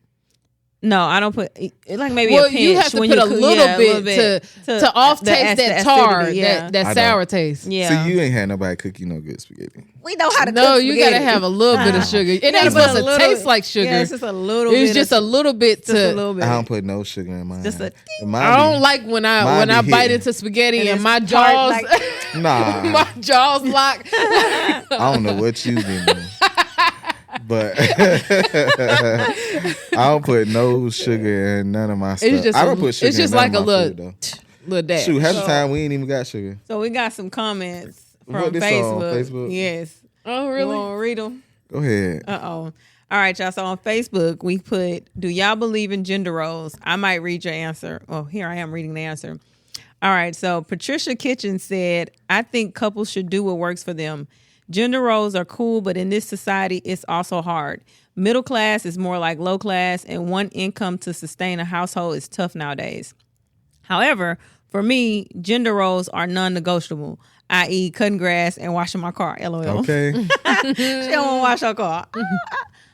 No, I don't put like maybe well, a pinch. you have to when put you a cook- little, yeah, bit to off the taste that acidity, tar, yeah. that I sour taste. Yeah, So you ain't had nobody cook you no good spaghetti. we know how to No, cook you spaghetti. gotta have a little bit of sugar. It You ain't gotta put supposed a to little- taste like sugar. Yeah, it's just a little bit. It's just a little bit just a to. little bit. I don't put no sugar in mine. Just a- Mine I don't be- like when mine I be bite hitting. into spaghetti And and it's my hard, jaws like- Nah, my jaws lock. I don't know what you been doing. But I don't put no sugar in none of my stuff. It's just I don't put sugar it's just in none like a of my little. food, though. little dad. Shoot, half the time we ain't even got sugar. So we got some comments from What this on Facebook. Facebook? Yes. Oh, You really? want to read them? Go ahead. Uh-oh. All right, y'all. So on Facebook, we put, do y'all believe in gender roles? I might read your answer. Oh, here I am reading the answer. All right, so Patricia Kitchen said, I think couples should do what works for them. Gender roles are cool, but in this society, it's also hard. Middle class is more like low class, and one income to sustain a household is tough nowadays. However, for me, gender roles are non-negotiable, i.e. cutting grass and washing my car, LOL. Okay. She don't want to wash her car.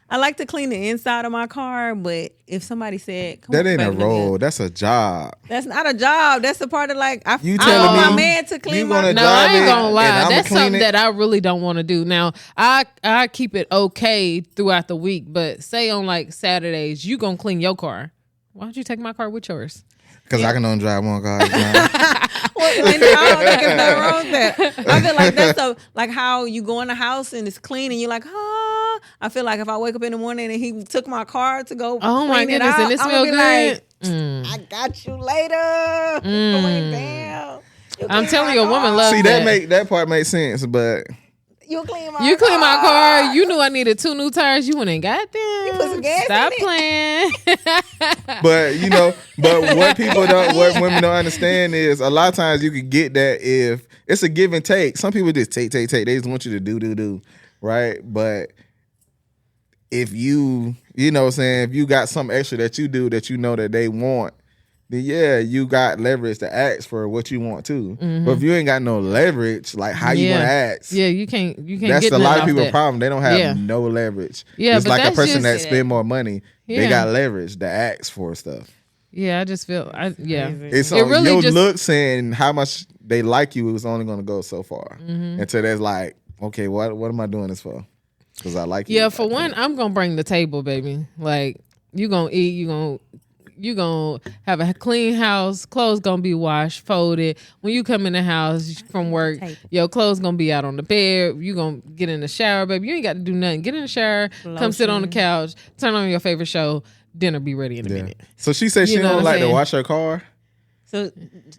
I like to clean the inside of my car, but if somebody said, come That on, ain't a baby, look role. here. That's a job. That's not a job. That's the part of like, I You want telling my me man to you clean gonna my No, drive I ain't it gonna and lie. I'ma That's clean something it? that I really don't want to do. Now, I keep it okay throughout the week, but say on like Saturdays, you gonna clean your car. Why don't you take my car with yours? Because I can only drive one car at a time. Well, and I don't think it's nothing wrong with that. I feel like that's so like how you go in the house and it's clean and you're like, ah. I feel like if I wake up in the morning and he took my car to go Oh my clean goodness, it out, and it I'm smell gonna be good. like, I got you later. Going down. You I'm clean telling my you, a woman car. loves See, that. that part makes sense, but You clean my You clean my car. car. You knew I needed 2 new tires. You went and got them. You put some gas Stop in playing. but what women don't understand is a lot of times you can get that if it's a give and take. Some people just take. They just want you to do, right? But if you know what I'm saying, if you got something extra that you do that you know that they want, then yeah, you got leverage to ask for what you want too. But if you ain't got no leverage, like how you gonna ask? Yeah, you can't That's get a lot nothing of off people's that. problem. They don't have Yeah. no leverage. Yeah, It's but like a that's person just- that spend more money. Yeah. They got leverage to ask for stuff. Yeah, I just feel It's It on really your just- looks and how much they like you is only going to go so far until there's like, okay, what am I doing this for? Because I like you. Yeah, for one, I'm gonna bring the table, baby. Like you gonna eat, you gonna have a clean house, clothes gonna be washed, folded. When you come in the house from work, your clothes gonna be out on the bed. You gonna get in the shower, baby. You ain't got to do nothing. Get in the shower, come sit on the couch, turn on your favorite show. Dinner be ready in a minute. So she said she You know don't what I'm like to saying? wash her car So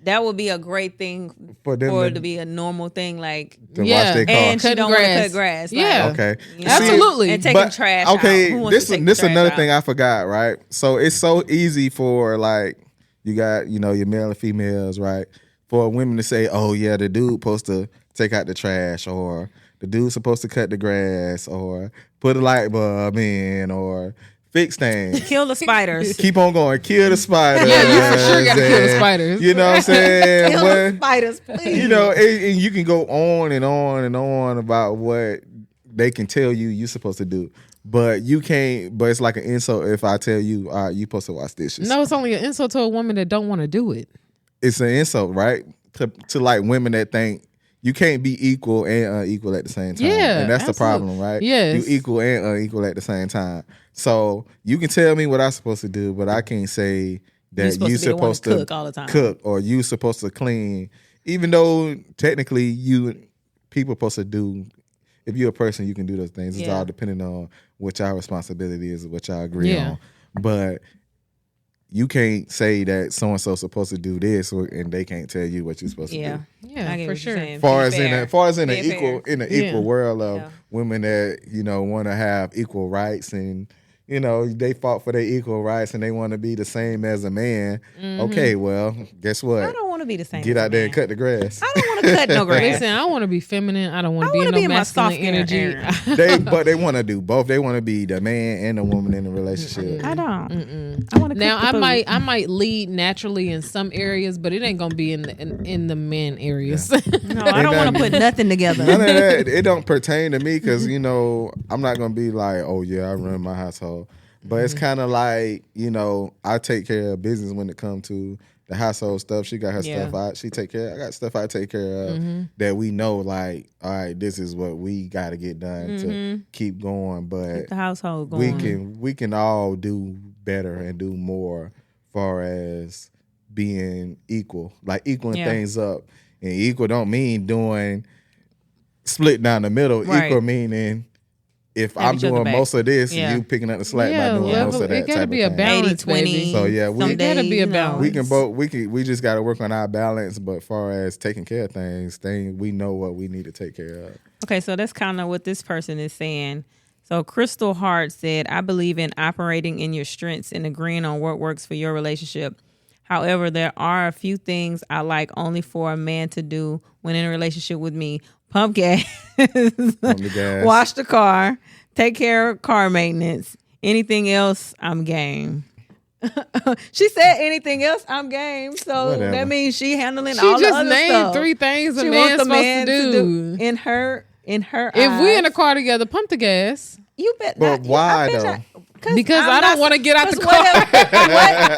that would be a great thing for them for it to, to be a normal thing, like to Yeah. wash their car. and she Cutting don't want to grass. cut grass. Yeah. like, Okay. you know, Absolutely. and taking But, trash out. okay, Who wants this to take this the trash another out? thing I forgot, right? So it's so easy for like you got your male and females, right? For women to say, oh yeah, the dude supposed to take out the trash, or the dude's supposed to cut the grass, or put a light bulb in, or fix things. Kill the spiders. Keep on going, kill the spiders. Yeah, you for sure gotta kill the and- spiders. You know what I'm saying? Kill But- the spiders, please. you know, and you can go on and on and on about what they can tell you're supposed to do, but you can't. But it's like an insult if I tell you, all right, you supposed to wash dishes. No, it's only an insult to a woman that don't want to do it. It's an insult, right? To like women that think you can't be equal and unequal at the same time. Yeah, and that's the absolutely. problem, right? Yes. You equal and unequal at the same time. So you can tell me what I'm supposed to do, but I can't say that You're supposed to be the one to cook all the time. cook or you supposed to clean, even though technically people supposed to do. If you're a person, you can do those things. It's Yeah. all depending on what y'all responsibility is, what y'all agree Yeah. on. But you can't say that so and so supposed to do this, and they can't tell you what you're supposed to Yeah. do. Yeah, I get for what sure. you're saying. Far Be as fair. in an Be equal fair. Yeah. world of Yeah. women that want to have equal rights, and they fought for their equal rights and they want to be the same as a man. Okay, well, guess what? I don't want to be the same. Get as a out there man. and cut the grass. I don't want to cut no grass. Listen, I want to be feminine. I don't want I to be in wanna no be in my masculine soft energy. era. But they want to do both. They want to be the man and the woman in the relationship. I don't. I want to. Now I might lead naturally in some areas, but it ain't gonna be in the men areas. No, I don't want to put nothing together. None of that. It don't pertain to me because I'm not gonna be like, oh yeah, I run my household. But it's kind of like I take care of business when it comes to the household stuff. She got her stuff out. She take care. I got stuff I take care of that we know. Like, all right, this is what we got to get done to keep going. But the household going. we can all do better and do more, far as being equal, like equaling things up. And equal don't mean doing split down the middle. Right. Equal meaning if Have I'm each other doing back. most of this, Yeah. you picking up the slack Yeah, by doing level- most of that. it gotta type be of a thing. balance, 80-20. baby. So yeah, Some we gotta be a days, balance. we can both we just got to work on our balance. But far as taking care of things, we know what we need to take care of. Okay, so that's kind of what this person is saying. So Crystal Hart said, I believe in operating in your strengths and agreeing on what works for your relationship. However, there are a few things I like only for a man to do when in a relationship with me. Pump gas, the gas. wash the car, take care of car maintenance. Anything else, I'm game. She said anything else, I'm game. So Whatever. that means she handling She all the just other named stuff. 3 things a She man's wants the supposed man to do. in her If we in eyes. a car together, pump the gas. You bet. But not, why, I bet though? Because I don't want to get out the 'cause car.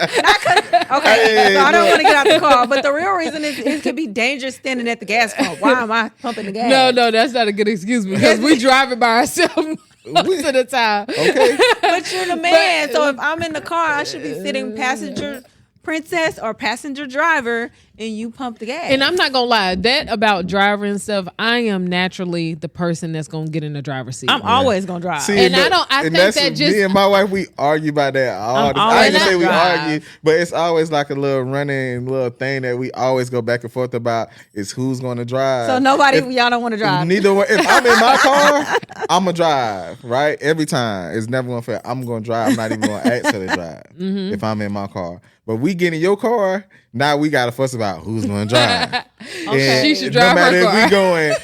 Okay, Hey, so I don't look. want to get out the car. But the real reason is it could be dangerous standing at the gas pump. Why am I pumping the gas? No, that's not a good excuse because we driving by ourselves most of the time. Okay. But you're the man. So if I'm in the car, I should be sitting passenger princess or passenger driver, and you pump the gas. And I'm not gonna lie, that about driving and stuff, I am naturally the person that's gonna get in the driver's seat. I'm always gonna drive. See, And I look, don't- I and think that's that just- me and my wife. We argue about that all I'm the time. I ain't gonna always say we drive. argue, but it's always like a little running little thing that we always go back and forth about is who's going to drive. So nobody, If- y'all don't want to drive. Neither one. If I'm in my car, I'm gonna drive. Right, every time. It's never gonna fail. I'm gonna drive. I'm not even gonna ask her to drive if I'm in my car. But we get in your car. Now we gotta fuss about who's gonna drive. And She should drive no her matter if car. we going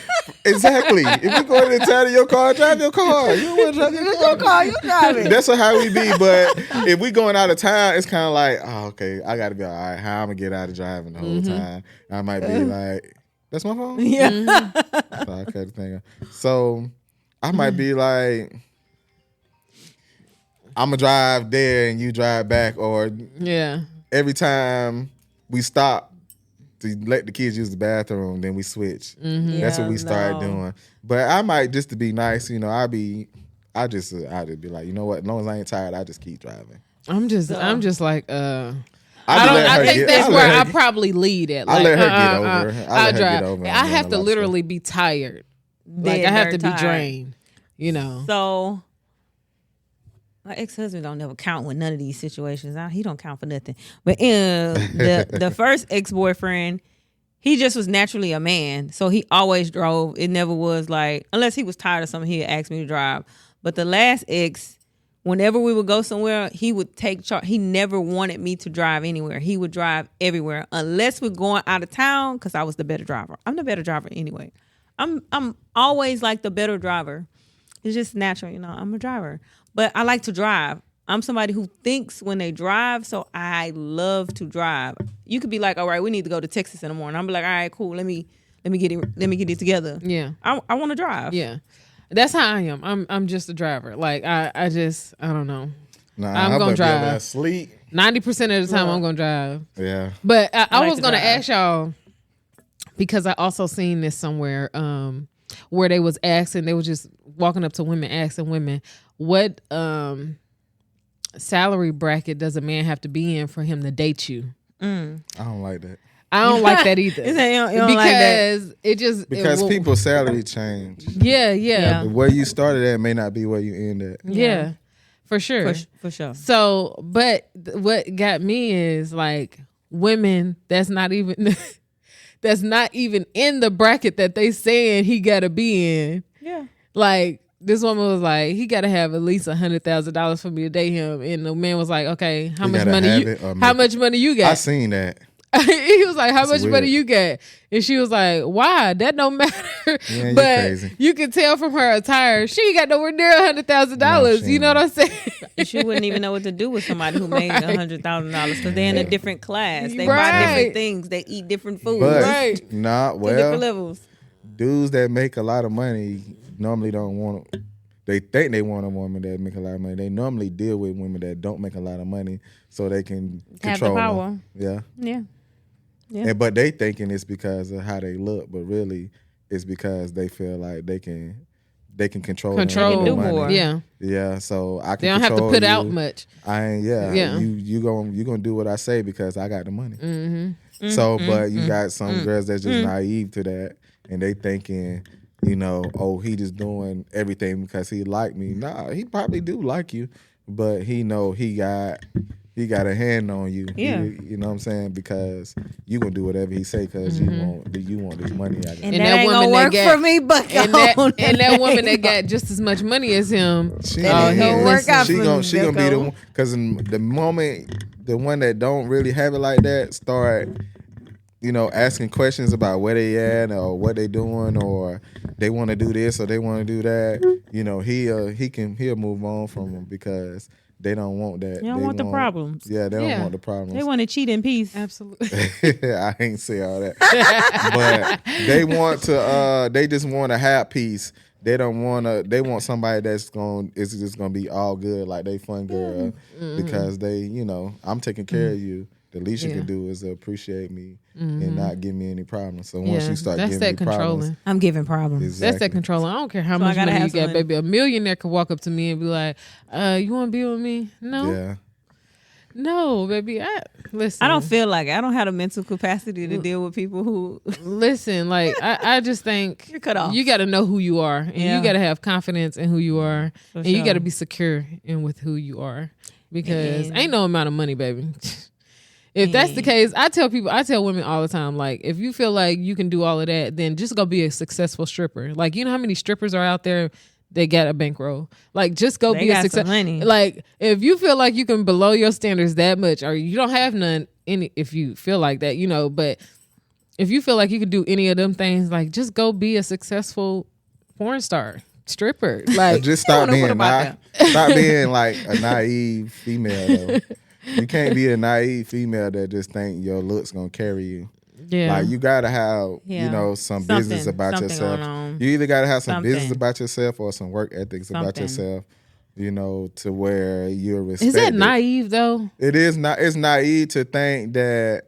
exactly. If we going to town in your car, drive your car. You don't want to drive your car. Your car, you drive it. That's how we be. But if we going out of town, it's kind of like, oh, okay, I got to be all right. How I'm gonna get out of driving the whole time? I might be like, that's my phone. Yeah. So I cut the thing off. So I might be like, I'm gonna drive there and you drive back, or Yeah. every time we stop to let the kids use the bathroom, then we switch. That's what we started doing. But I might, just to be nice, you know, I'd just be like, you know what? As long as I ain't tired, I just keep driving. I'm just like I I think that's where I probably lead at. I Like, let her get over. I let her drive. get over. I have to literally be tired. Like Dead I have to dirt be tired. drained. You know. So my ex-husband don't never count with none of these situations. He don't count for nothing. But the first ex-boyfriend, he just was naturally a man. So he always drove. It never was like, unless he was tired of something, he'd ask me to drive. But the last ex, whenever we would go somewhere, he would take charge. He never wanted me to drive anywhere. He would drive everywhere unless we're going out of town, because I was the better driver. I'm the better driver anyway. I'm always like the better driver. It's just natural, you know. I'm a driver, but I like to drive. I'm somebody who thinks when they drive, so I love to drive. You could be like, all right, we need to go to Texas in the morning. I'm be like, all right, cool. Let me get it together. Yeah. I want to drive. Yeah. That's how I am. I'm just a driver. Like I don't know. Nah, I'm gonna drive. Asleep. 90% of the time I'm gonna drive. Yeah. But I like was to gonna drive. ask y'all, because I also seen this somewhere, where they was just walking up to women, asking women, what salary bracket does a man have to be in for him to date you? I don't like that. I don't like that either. You say you don't like that? Because it just Because it will- people's salary change. yeah, Yeah. Where you started at may not be where you end at. yeah, for sure. For sure. So, but what got me is like women that's not even that's not even in the bracket that they saying he gotta be in. Yeah. Like this woman was like, he gotta have at least $100,000 for me to date him, and the man was like, okay, how You much gotta money have you? it or How make much money you I got? seen that. He was like, how That's much money weird. you got? And she was like, why? That don't matter. Yeah, you but crazy. you can tell from her attire, she ain't got nowhere near $100,000. No, she You know what I'm saying? You wouldn't even know what to do with somebody who made $100,000 because they're in a different class. They buy Right. different things. They eat different foods. But Right. nah, Two different well, levels. dudes that make a lot of money normally don't want. They think they want a woman that make a lot of money. They normally deal with women that don't make a lot of money, so they can Have the control power. them. Yeah. Yeah. Yeah. And but they thinking it's because of how they look, but really it's because they feel like they can control them Control. with They can do money. more. Yeah. Yeah, so I can. They don't have to control put you. out much. I ain't. Yeah, Yeah. You gonna do what I say because I got the money. Mm-hmm. So, but you got some girls that's just naive to that, and they thinking oh, he just doing everything because he like me. Nah, he probably do like you, but he know he got a hand on you. Yeah. You know what I'm saying? Because you gonna do whatever he say because you want this money out of And him. that ain't gonna work for me, but and that woman that got just as much money as him, She ain't gonna work out She for gonna me, she gonna be the Becco. one, because the moment the one that don't really have it like that start, asking questions about where they at or what they doing or they want to do this or they want to do that, he'll move on from them because they don't want that. They don't want the problems. Yeah, they don't want the problems. They want to cheat in peace. absolutely. I ain't say all that, but they want to. They just want to have peace. They don't want to. They want somebody that's just gonna be all good, like they fun girl, because I'm taking care of you. The least you can do is appreciate me and not give me any problems. So once you start that's giving that me problems, controlling. I'm giving problems. exactly. That's that controlling. I don't care how So I much gotta money have you got, some baby. A millionaire could walk up to me and be like, "You want to be with me?" No, Yeah. no, baby. Listen. I don't feel like I don't have the mental capacity to deal with people who Listen, like I just think You're cut off. you got to know who you are, and Yeah. you got to have confidence in who you are, and you sure. got to be secure in with who you are, because And- ain't no amount of money, baby. If that's the case, I tell women all the time, like, if you feel like you can do all of that, then just go be a successful stripper. Like, you know how many strippers are out there? They got a bankroll. Like, just go They be a got some success. money. Like, if you feel like you can below your standards that much, or you don't have none, if you feel like that, but if you feel like you could do any of them things, like, just go be a successful porn star, stripper. Like, Just stop know what being about stop being like a naive female. Though. You can't be a naive female that just think your looks gonna carry you. yeah, Like you gotta have, Yeah. some business about Something yourself. going on. You either gotta have some business Something. about yourself or some work ethics about Something. yourself. To where you're respected. is that naive though? It is not. It's naive to think that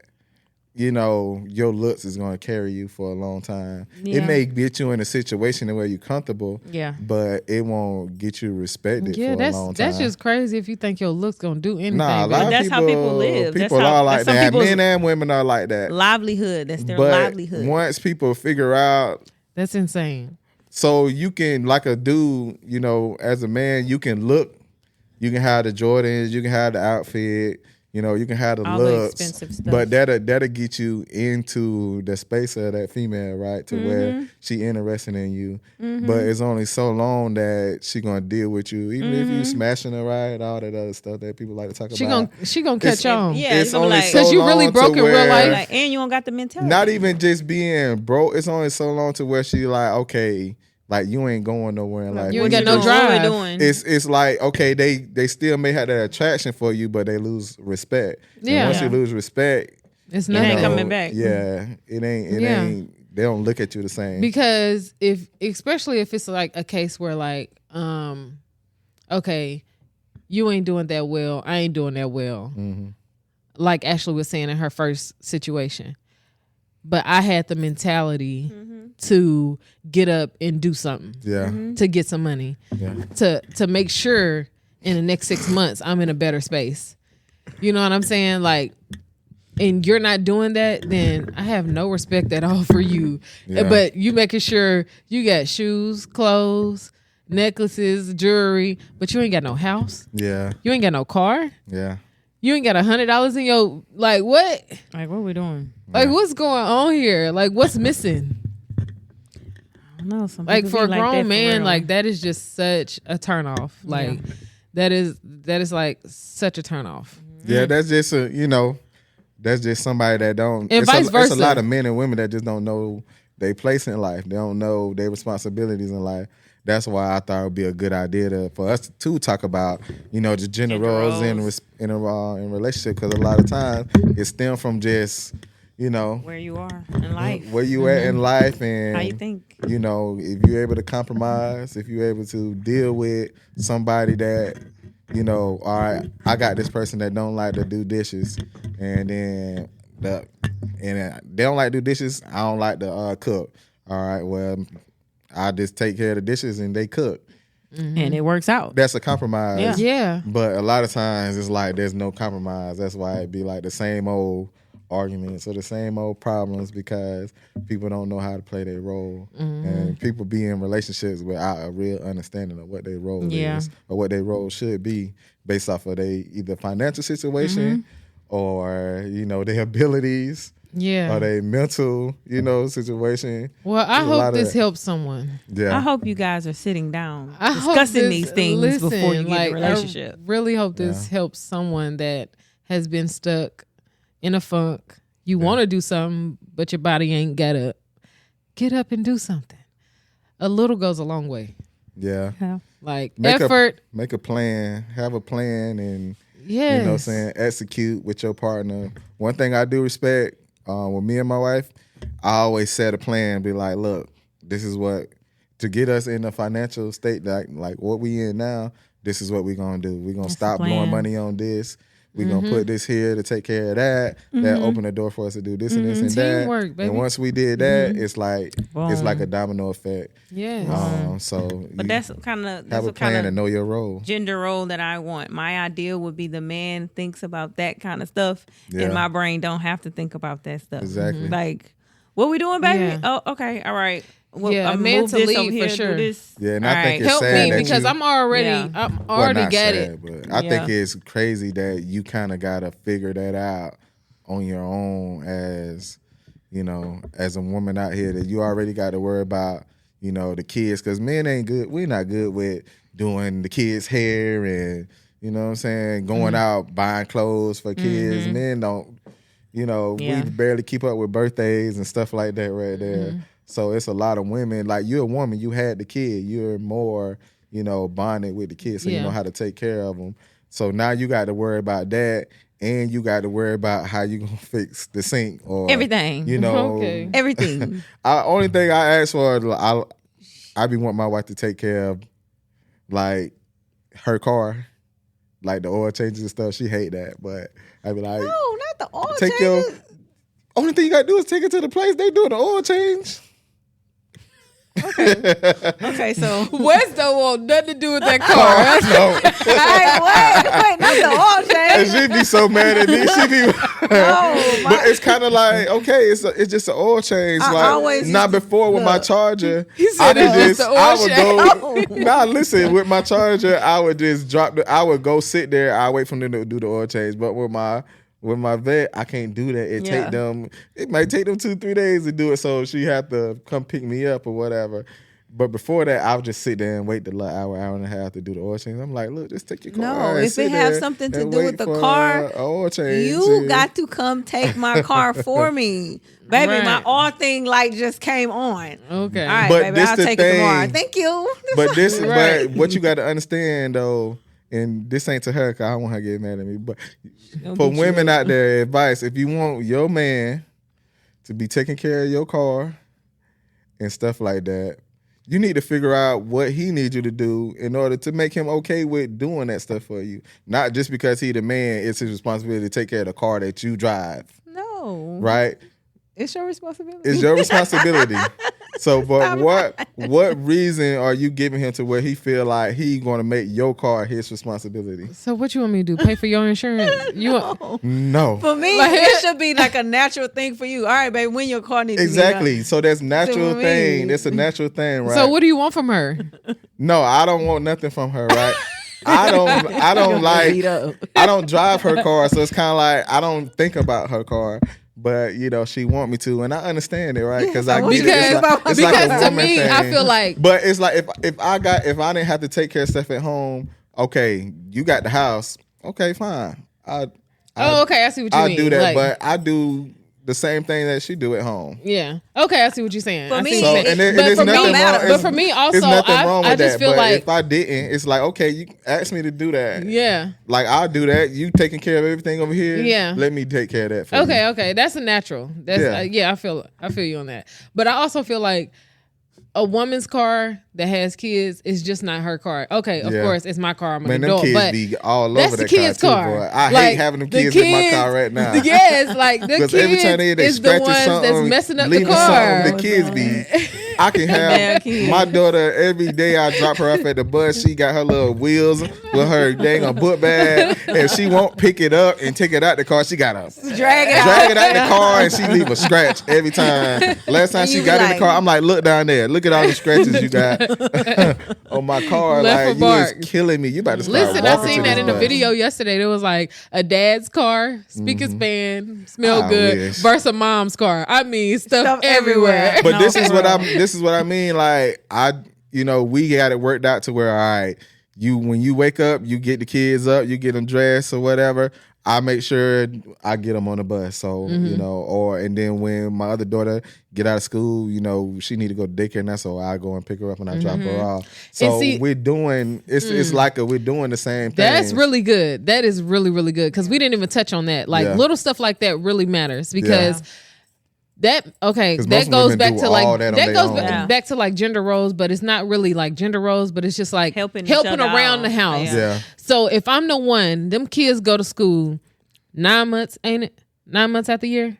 your looks is going to carry you for a long time. Yeah. It may get you in a situation where you're comfortable, Yeah. but it won't get you respected Yeah, for a long time. that's just crazy if you think your looks gonna do anything. Nah, a lot baby. of That's how people live. That's People how- are like that's some that. people's Men and women are like that. livelihood. That's their But livelihood. once people figure out, That's insane. so you can, like a dude, as a man, you can look, you can have the Jordans, you can have the outfit, you can have the All the looks, expensive stuff. but that'll get you into the space of that female, right? To where she interested in you, but it's only so long that she gonna deal with you, even if you smashing her, right? All that other stuff that people like to talk about. She gonna catch on. Yeah, It's it's gonna be only like, so 'Cause you really long broke to in real where- life. like, and you don't got the mentality. Not even just being broke. It's only so long to where she like, okay, like you ain't going nowhere in life. You What ain't got no doing? What we drive. doing? It's like, okay, they still may have that attraction for you, but they lose respect. And Yeah. once you lose respect, It's It not ain't coming back. Yeah, it ain't. Yeah. They don't look at you the same. because especially if it's like a case where like, okay, you ain't doing that well, I ain't doing that well. Like Ashley was saying in her first situation, but I had the mentality to get up and do something. Yeah, To get some money, yeah, to make sure in the next 6 months I'm in a better space. You know what I'm saying? Like, and you're not doing that, then I have no respect at all for you. Yeah. But you making sure you got shoes, clothes, necklaces, jewelry, but you ain't got no house. yeah, You ain't got no car. yeah. You ain't got $100 in your, like, what? Like, what we doing? Like, what's going on here? Like, what's missing? I don't know. Some Like, people for a be like grown that for man, real. like, that is just such a turnoff. Like, that is like such a turnoff. Yeah, that's just that's just somebody that don't. And vice It's a versa. lot of men and women that just don't know their place in life. They don't know their responsibilities in life. That's why I thought it would be a good idea for us to talk about, the gender roles in relationship, because a lot of times it stems from just, where you are in life, where you at in life, and how you think. if you're able to compromise, if you're able to deal with somebody that, all right, I got this person that don't like to do dishes, and then they don't like to do dishes, I don't like to cook. All right, well, I just take care of the dishes and they cook. And it works out. That's a compromise. Yeah. Yeah. But a lot of times it's like there's no compromise. That's why it be like the same old arguments or the same old problems because people don't know how to play their role, and people be in relationships without a real understanding of what their role is or what their role should be based off of their either financial situation or their abilities. Yeah. Or their mental, situation. Well, I hope this helps someone. Yeah. I hope you guys are sitting down discussing these things before you get in a relationship. I really hope this helps someone that has been stuck in a funk. You want to do something, but your body ain't got up. Get up and do something. A little goes a long way. Yeah. Like effort. Make a plan. Have a plan and yes. execute with your partner. One thing I do respect with me and my wife, I always set a plan. Be like, look, this is what to get us in a financial state like what we in now. This is what we're gonna do. We're gonna stop blowing money on this. We're gonna put this here to take care of that. That open the door for us to do this and this and Teamwork, that. baby. And once we did that, it's like a domino effect. Yeah. But that's kind of have a plan and know your role. Gender role that I want. My ideal would be the man thinks about that kind of stuff, and my brain don't have to think about that stuff. Exactly. Like, what we doing, baby? Yeah. Oh, okay, all right. Well, a man to lead for sure. Yeah, and I think it's help sad me that because I'm already not got sad, it. But I think it's crazy that you kind of gotta figure that out on your own as as a woman out here, that you already got to worry about the kids, because men ain't good. We're not good with doing the kids' hair and going out buying clothes for kids. Men don't. We barely keep up with birthdays and stuff like that right there. So it's a lot of women. Like, you're a woman, you had the kid, you're more, bonded with the kids, so you know how to take care of them. So now you got to worry about that, and you got to worry about how you gonna fix the sink or everything. Everything. Only thing I ask for, I be wanting my wife to take care of, like, her car, like the oil changes and stuff. She hate that, but I be like, no, not the oil changes. Only thing you gotta do is take it to the place they doing the oil change. Okay, so West don't want nothing to do with that car. Wait, not the oil change. And she be so mad at me. She be, but it's kind of like, okay, it's just an oil change. Not before with my charger. He said I would go. Nah, listen, with my charger, I would just I would go sit there. I wait for them to do the oil change. But with my vet, I can't do that. It might take them 2-3 days to do it, so she have to come pick me up or whatever. But before that, I would just sit there and wait the hour and a half to do the oil change. I'm like, look, just take your car. No, if it has something to do with the car, oil change, you got to come take my car for me. Baby, my all thing light just came on. Okay. All right, but baby, I'll take it tomorrow. Thank you. But but what you got to understand, though, and this ain't to her, because I don't want her to get mad at me, but for women out there, advice, if you want your man to be taking care of your car and stuff like that, you need to figure out what he needs you to do in order to make him okay with doing that stuff for you. Not just because he the man, it's his responsibility to take care of the car that you drive. No. Right? It's your responsibility. It's your responsibility. So, but what reason are you giving him to where he feel like he going to make your car his responsibility? So what you want me to do? Pay for your insurance? No. For me, it should be like a natural thing for you. All right, baby, when your car needs to be done. So that's natural thing. It's a natural thing, right? So what do you want from her? No, I don't want nothing from her, right? I don't drive her car, so it's kind of like I don't think about her car. But she want me to, and I understand it, right? Because I get it. It's like a woman thing. I feel like, but it's like if I didn't have to take care of stuff at home, okay, you got the house, okay, fine. Okay, I see what you mean. I do that, but I do the same thing that she do at home. Yeah. Okay, I see what you're saying. For me, but for me also, there's nothing wrong with I just that. feel but like if I didn't, it's like, okay, you asked me to do that. Yeah. Like, I'll do that. You taking care of everything over here. Yeah. Let me take care of that for you. Okay. That's a natural. That's I feel you on that. But I also feel like a woman's car that has kids is just not her car. Okay, of course, it's my car. I'm an adult, kids but be all over that's the kid's car. Too, boy. I hate having them kids in my car right now. Yes, like the kids every time they is the ones that's messing up the car. The kids be I can Damn have kids. my daughter every day. I drop her off at the bus. She got her little wheels with her dang on book bag, and she won't pick it up and take it out the car. She got to Drag it drag it out the car, and she leave a scratch every time. Last time And she you got be in the like- car, I'm like, look down there. Look at all the scratches you got on my car. Left Like, for you Mark. is killing me. You about to start Listen, I walking seen to that this in the bus. video yesterday. There was like a dad's car, speaker span, smell I good, wish. versus mom's car. I mean, stuff Stuff everywhere. everywhere. But No, this is for what real. this is what I mean. Like we got it worked out to where, all right, when you wake up, you get the kids up, you get them dressed or whatever. I make sure I get them on the bus. So, and then when my other daughter get out of school, she need to go to daycare now. So I go and pick her up and I drop her off. So see- we're doing, it's like we're doing the same thing. That's really good. That is really, really good because we didn't even touch on that. Like Yeah. little stuff like that really matters because that 'Cause that most goes women back do to all like that on that their goes own. Yeah. back to like gender roles, but it's not really like gender roles, but it's just like Helping helping each other around out. the house. Yeah. So if I'm the one, them kids go to school 9 months, ain't it? 9 months out the year,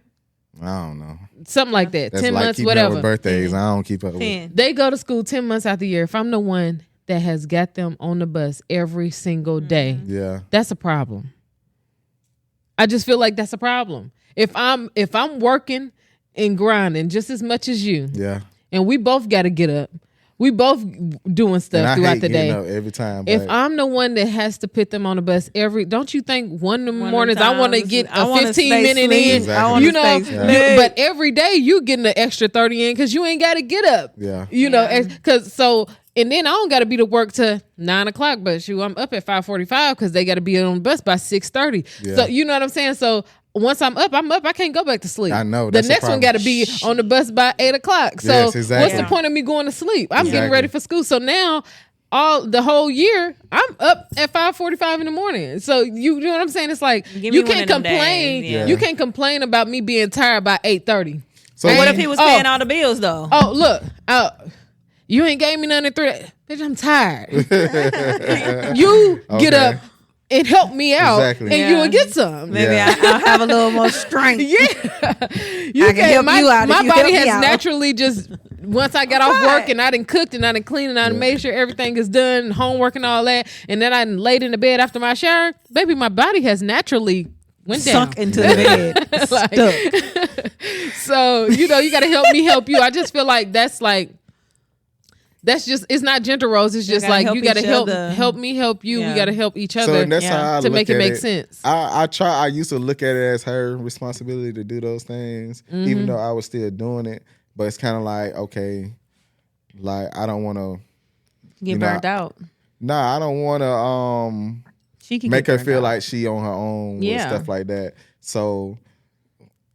I don't know. something like that. That's 10 like months, keeping up with whatever. birthdays. I don't keep up with. 10. They go to school 10 months out the year. If I'm the one that has got them on the bus every single day, Yeah. that's a problem. I just feel like that's a problem. If I'm working and grinding just as much as you, Yeah. and we both got to get up, we both doing And stuff I throughout hate the getting day. up every time. If but- I'm the one that has to put them on the bus don't you think one of the One of mornings the I want to times, get I a wanna 15 stay minute asleep. in, Exactly. I wanna you know, stay Yeah. asleep. but every day you getting an extra 30 in because you ain't got to get up. Yeah. You know, Yeah. because and then I don't got to be to work to 9 o'clock, but I'm up at 5:45 because they got to be on the bus by 6:30. Yeah. So you know what I'm saying. So once I'm up. I can't go back to sleep. I know, The that's the next one got to be on the bus by 8 o'clock. So Yes, exactly. what's the point of me going to sleep? I'm getting Exactly. ready for school. So now the whole year I'm up at 5:45 in the morning. So you know what I'm saying? It's like Give me you one can't of them complain. days, yeah. You can't complain about me being tired by 8:30. So What when- if he was paying all the bills though? Oh, look. You ain't gave me nothing at 3. Bitch, I'm tired. You get Okay. up and help me out, Exactly. and you Yeah. will get some. Maybe Yeah. I'll have a little more strength. Yeah, you I can help my, you out if My you body help me has out. naturally just once I got off Right. work and I done cooked and I done cleaned and I done made sure everything is done, homework and all that, and then I done laid in the bed after my shower. Baby, my body has naturally went down. Sunk into the bed. Like- Stuck. So you got to help me help you. I just feel like that's just it's not gender roles. It's just gotta like help you got to each help other. help me help you. We Yeah. got to help each So other that's Yeah. how I to look make it at make sense. I used to look at it as her responsibility to do those things, Mm-hmm. even though I was still doing it. But it's kind of like, okay, like I don't want to. Get burnt out. Nah, I don't want to She can make get her burnt feel out. like she on her own with Yeah. stuff like that. So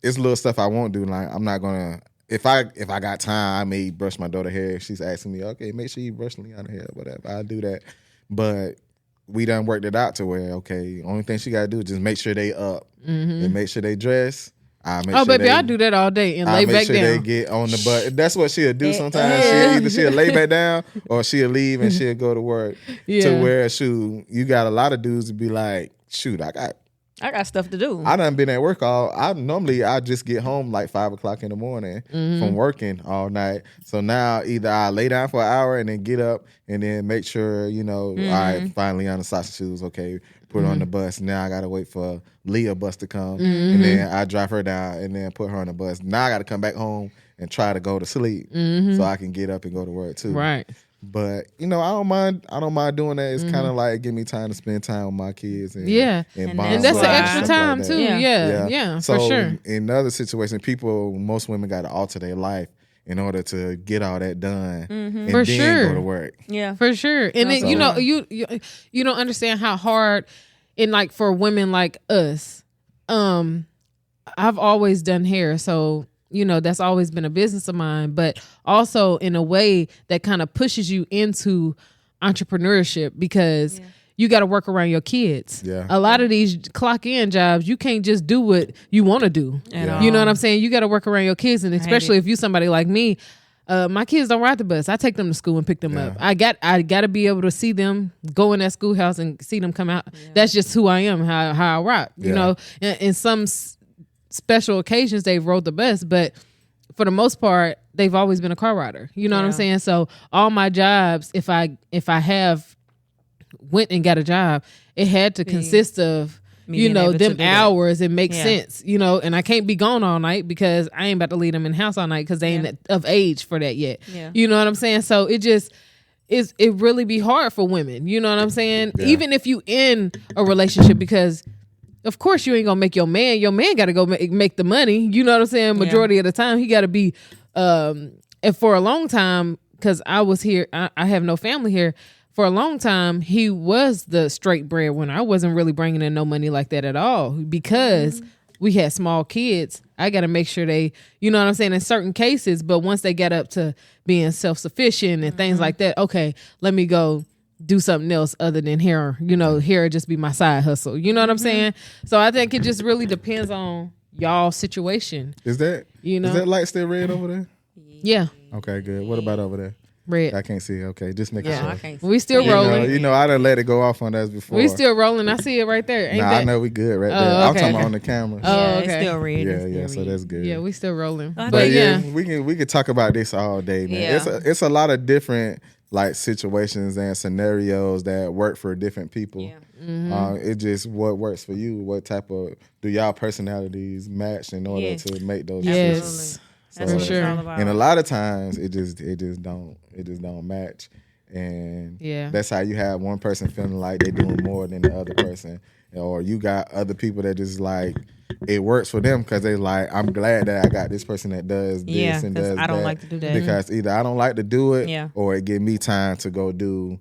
it's little stuff I won't do. Like I'm not gonna. If I got time, I may brush my daughter's hair. She's asking me, okay, make sure you brush Leon's hair, whatever. I'll do that. But we done worked it out to where, okay, only thing she gotta do is just make sure they up and make sure they dress. I make Oh, sure baby, I do that all day and I lay make back sure they down. get on the butt. That's what she'll do sometimes. Yeah. She'll lay back down or she'll leave and she'll go to work. Yeah. To where, shoot, you got a lot of dudes to be like, shoot, I got stuff to do. I done been at work I just get home like 5 o'clock in the morning from working all night. So now either I lay down for an hour and then get up and then make sure, all right, finally on the sausage shoes, okay, put her on the bus. Now I gotta wait for Leah bus to come and then I drive her down and then put her on the bus. Now I gotta come back home and try to go to sleep so I can get up and go to work too. Right. But I don't mind doing that. It's kind of like give me time to spend time with my kids and Yeah. And bond And that's with an them, extra stuff like time that. too. Yeah. Yeah, So for sure. in other situations, most women got to alter their life in order to get all that done and For then sure. go to work. Yeah. For sure. And then you don't understand how hard and like for women like us, I've always done hair, so that's always been a business of mine, but also in a way that kind of pushes you into entrepreneurship because you got to work around your kids. Yeah. A lot of these clock in jobs, you can't just do what you want to do. At Yeah. You know all. what I'm saying? You got to work around your kids, and especially if you somebody like me. My kids don't ride the bus. I take them to school and pick them up. I got to be able to see them go in that schoolhouse and see them come out. That's just who I am, how I rock. You Yeah. know, in some special occasions they rode the bus, but for the most part, they've always been a car rider. You know what I'm saying? So all my jobs, if I have went and got a job, it had to consist of them hours and make sense, and I can't be gone all night because I ain't about to leave them in the house all night because they ain't of age for that yet. Yeah. You know what I'm saying? So it just it really be hard for women. You know what I'm saying? Yeah. Even if you in a relationship, because of course you ain't gonna make your man got to go make the money. You know what I'm saying? Majority of the time he got to be, and for a long time, because I was here, I have no family here. For a long time, he was the straight breadwinner. I wasn't really bringing in no money like that at all because we had small kids. I got to make sure they, you know what I'm saying, in certain cases. But once they get up to being self-sufficient and things like that, okay, let me go do something else other than here. Here just be my side hustle. You know what I'm saying? So I think it just really depends on y'all situation. Is that is that light still red over there? Yeah. Okay, good. What about over there? Red. I can't see. Okay, just making sure. I can't see. We still rolling. I done let it go off on us before. We still rolling. I see it right there. Ain't that? I know we good right there. Okay. I'm talking about on the camera. Yeah, it's still red. Yeah, so that's good. Yeah, we still rolling. But we can talk about this all day, man. Yeah. It's a lot of different like situations and scenarios that work for different people. Yeah. It just what works for you. What type of do y'all personalities match in order to make those decisions? That's what it's all about. And a lot of times it just don't match. And that's how you have one person feeling like they're doing more than the other person. Or you got other people that just like it works for them because they like, I'm glad that I got this person that does this and does that. I don't like to do that. Because either I don't like to do it or it give me time to go do,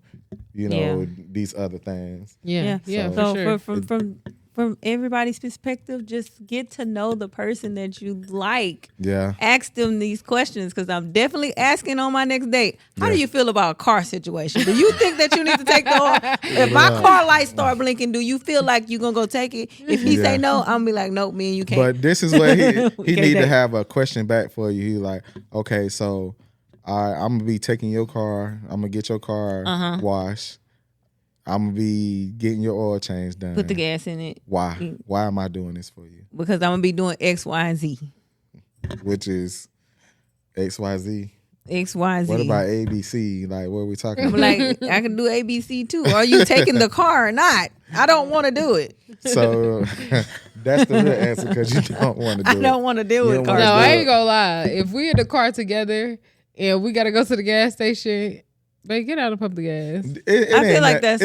these other things. Yeah. So for sure. From everybody's perspective, just get to know the person that you like. Yeah. Ask them these questions because I'm definitely asking on my next date. How do you feel about a car situation? Do you think that you need to take the off? If my car lights start blinking, do you feel like you're going to go take it? If he say no, I'm going to be like, nope, me and you can't. But this is where he need to have a question back for you. He like, okay, so I'm going to be taking your car. I'm going to get your car washed. I'm gonna be getting your oil change done. Put the gas in it. Why? Why am I doing this for you? Because I'm gonna be doing X, Y, and Z. Which is X, Y, Z. X, Y, Z. What about ABC? Like, what are we talking about? Like, I can do ABC too. Are you taking the car or not? I don't want to do it. So that's the real answer because you don't want to do it. I don't want to deal with cars. No, I ain't gonna lie. If we in the car together and we gotta go to the gas station. Babe, get out of public gas. I feel like that's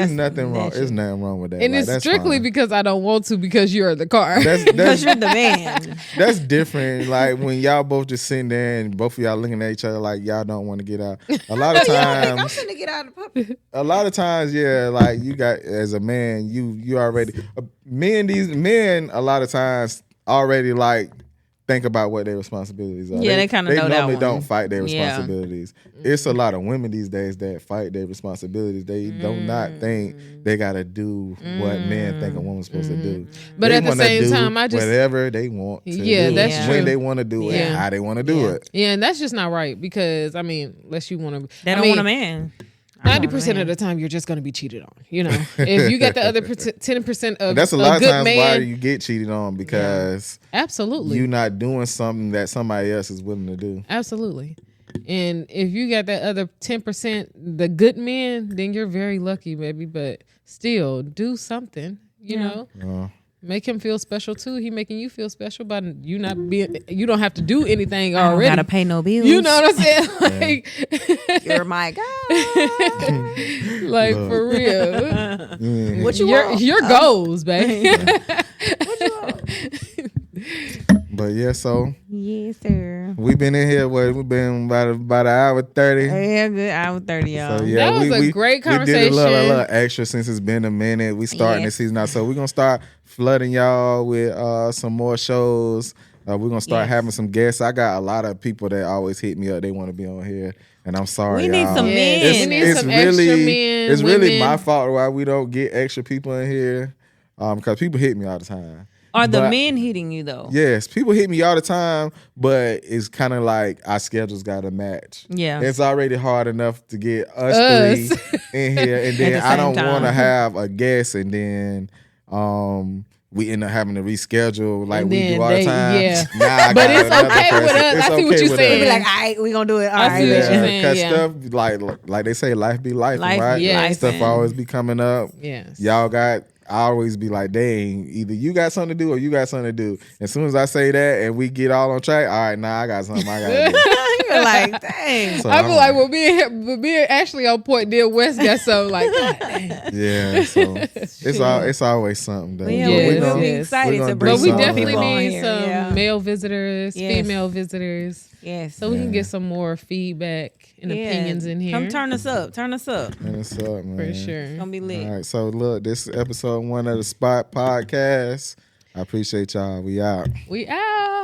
nothing wrong. There's nothing wrong with that. And like, it's strictly because I don't want to because you're in the car. Because you're the man. That's different. Like when y'all both just sitting there and both of y'all looking at each other like y'all don't want to get out. A lot of times, I'm finna get out of public. A lot of times, like you got as a man, you already men. A lot of times already like. Think about what their responsibilities are. Yeah, they kind of know that one. They normally don't fight their responsibilities. It's a lot of women these days that fight their responsibilities. They do not think they got to do what men think a woman's supposed to do. But they at the same time, I just... whatever they want to do. That's true. When they want to do it, how they want to do it. Yeah, and that's just not right because, unless you want to... They don't want a man. 90% of the time, you're just going to be cheated on. If you got the other 10% of that's a lot of of times man, why you get cheated on because absolutely you're not doing something that somebody else is willing to do. Absolutely. And if you got that other 10%, the good men, then you're very lucky, baby. But still, do something. You know. Make him feel special too. He making you feel special by you not being. You don't have to do anything already. I don't gotta pay no bills. You know what I'm saying? Like, you're my guy. Like for real. What you want? Your goals, babe. What you want? But so yes, sir. We've been in here. We've been about an hour 30. Yeah, good hour 30, y'all. So, that was a great conversation. We did a little extra since it's been a minute. We starting the season out, so we're gonna start flooding y'all with some more shows. We're gonna start having some guests. I got a lot of people that always hit me up. They want to be on here, and I'm sorry. We need y'all. some men. We need some extra men. It's really my fault why we don't get extra people in here. Because people hit me all the time. Are the men hitting you though? Yes, people hit me all the time, but it's kind of like our schedules got to match. Yeah, it's already hard enough to get us three in here, and then I don't want to have a guest, and then we end up having to reschedule like And we then do all the they- time. yeah. Now I But got it's another okay with person. us. It's I see what okay you're with saying. us. Be like, all right, we gonna do it. All I right, see what you're bitch. saying. Cause Yeah. stuff like they say, life be life, Life right? be Yeah. life, Stuff and- always be coming up. Yes. Y'all got. I always be like, dang, either you got something to do or you got something to do. As soon as I say that and we get all on track, all right, now I got something I gotta do. You're like, dang. So I feel I'm like when me and Ashley on point, deal West got so like, God dang. yeah, so it's always something though. But yeah, Yes, we we'll gonna- be yes. excited we're gonna to do bring But we some definitely people on need here. some Yeah. male visitors, Yes. female visitors, Yes. so we can Yeah. get some more feedback and Yeah. opinions in here. Come turn us up. Turn us up. Man, what's up, man? for sure. It's gonna be lit. All right, so look, this is episode 1 of the Spot Podcast. I appreciate y'all. We out. We out.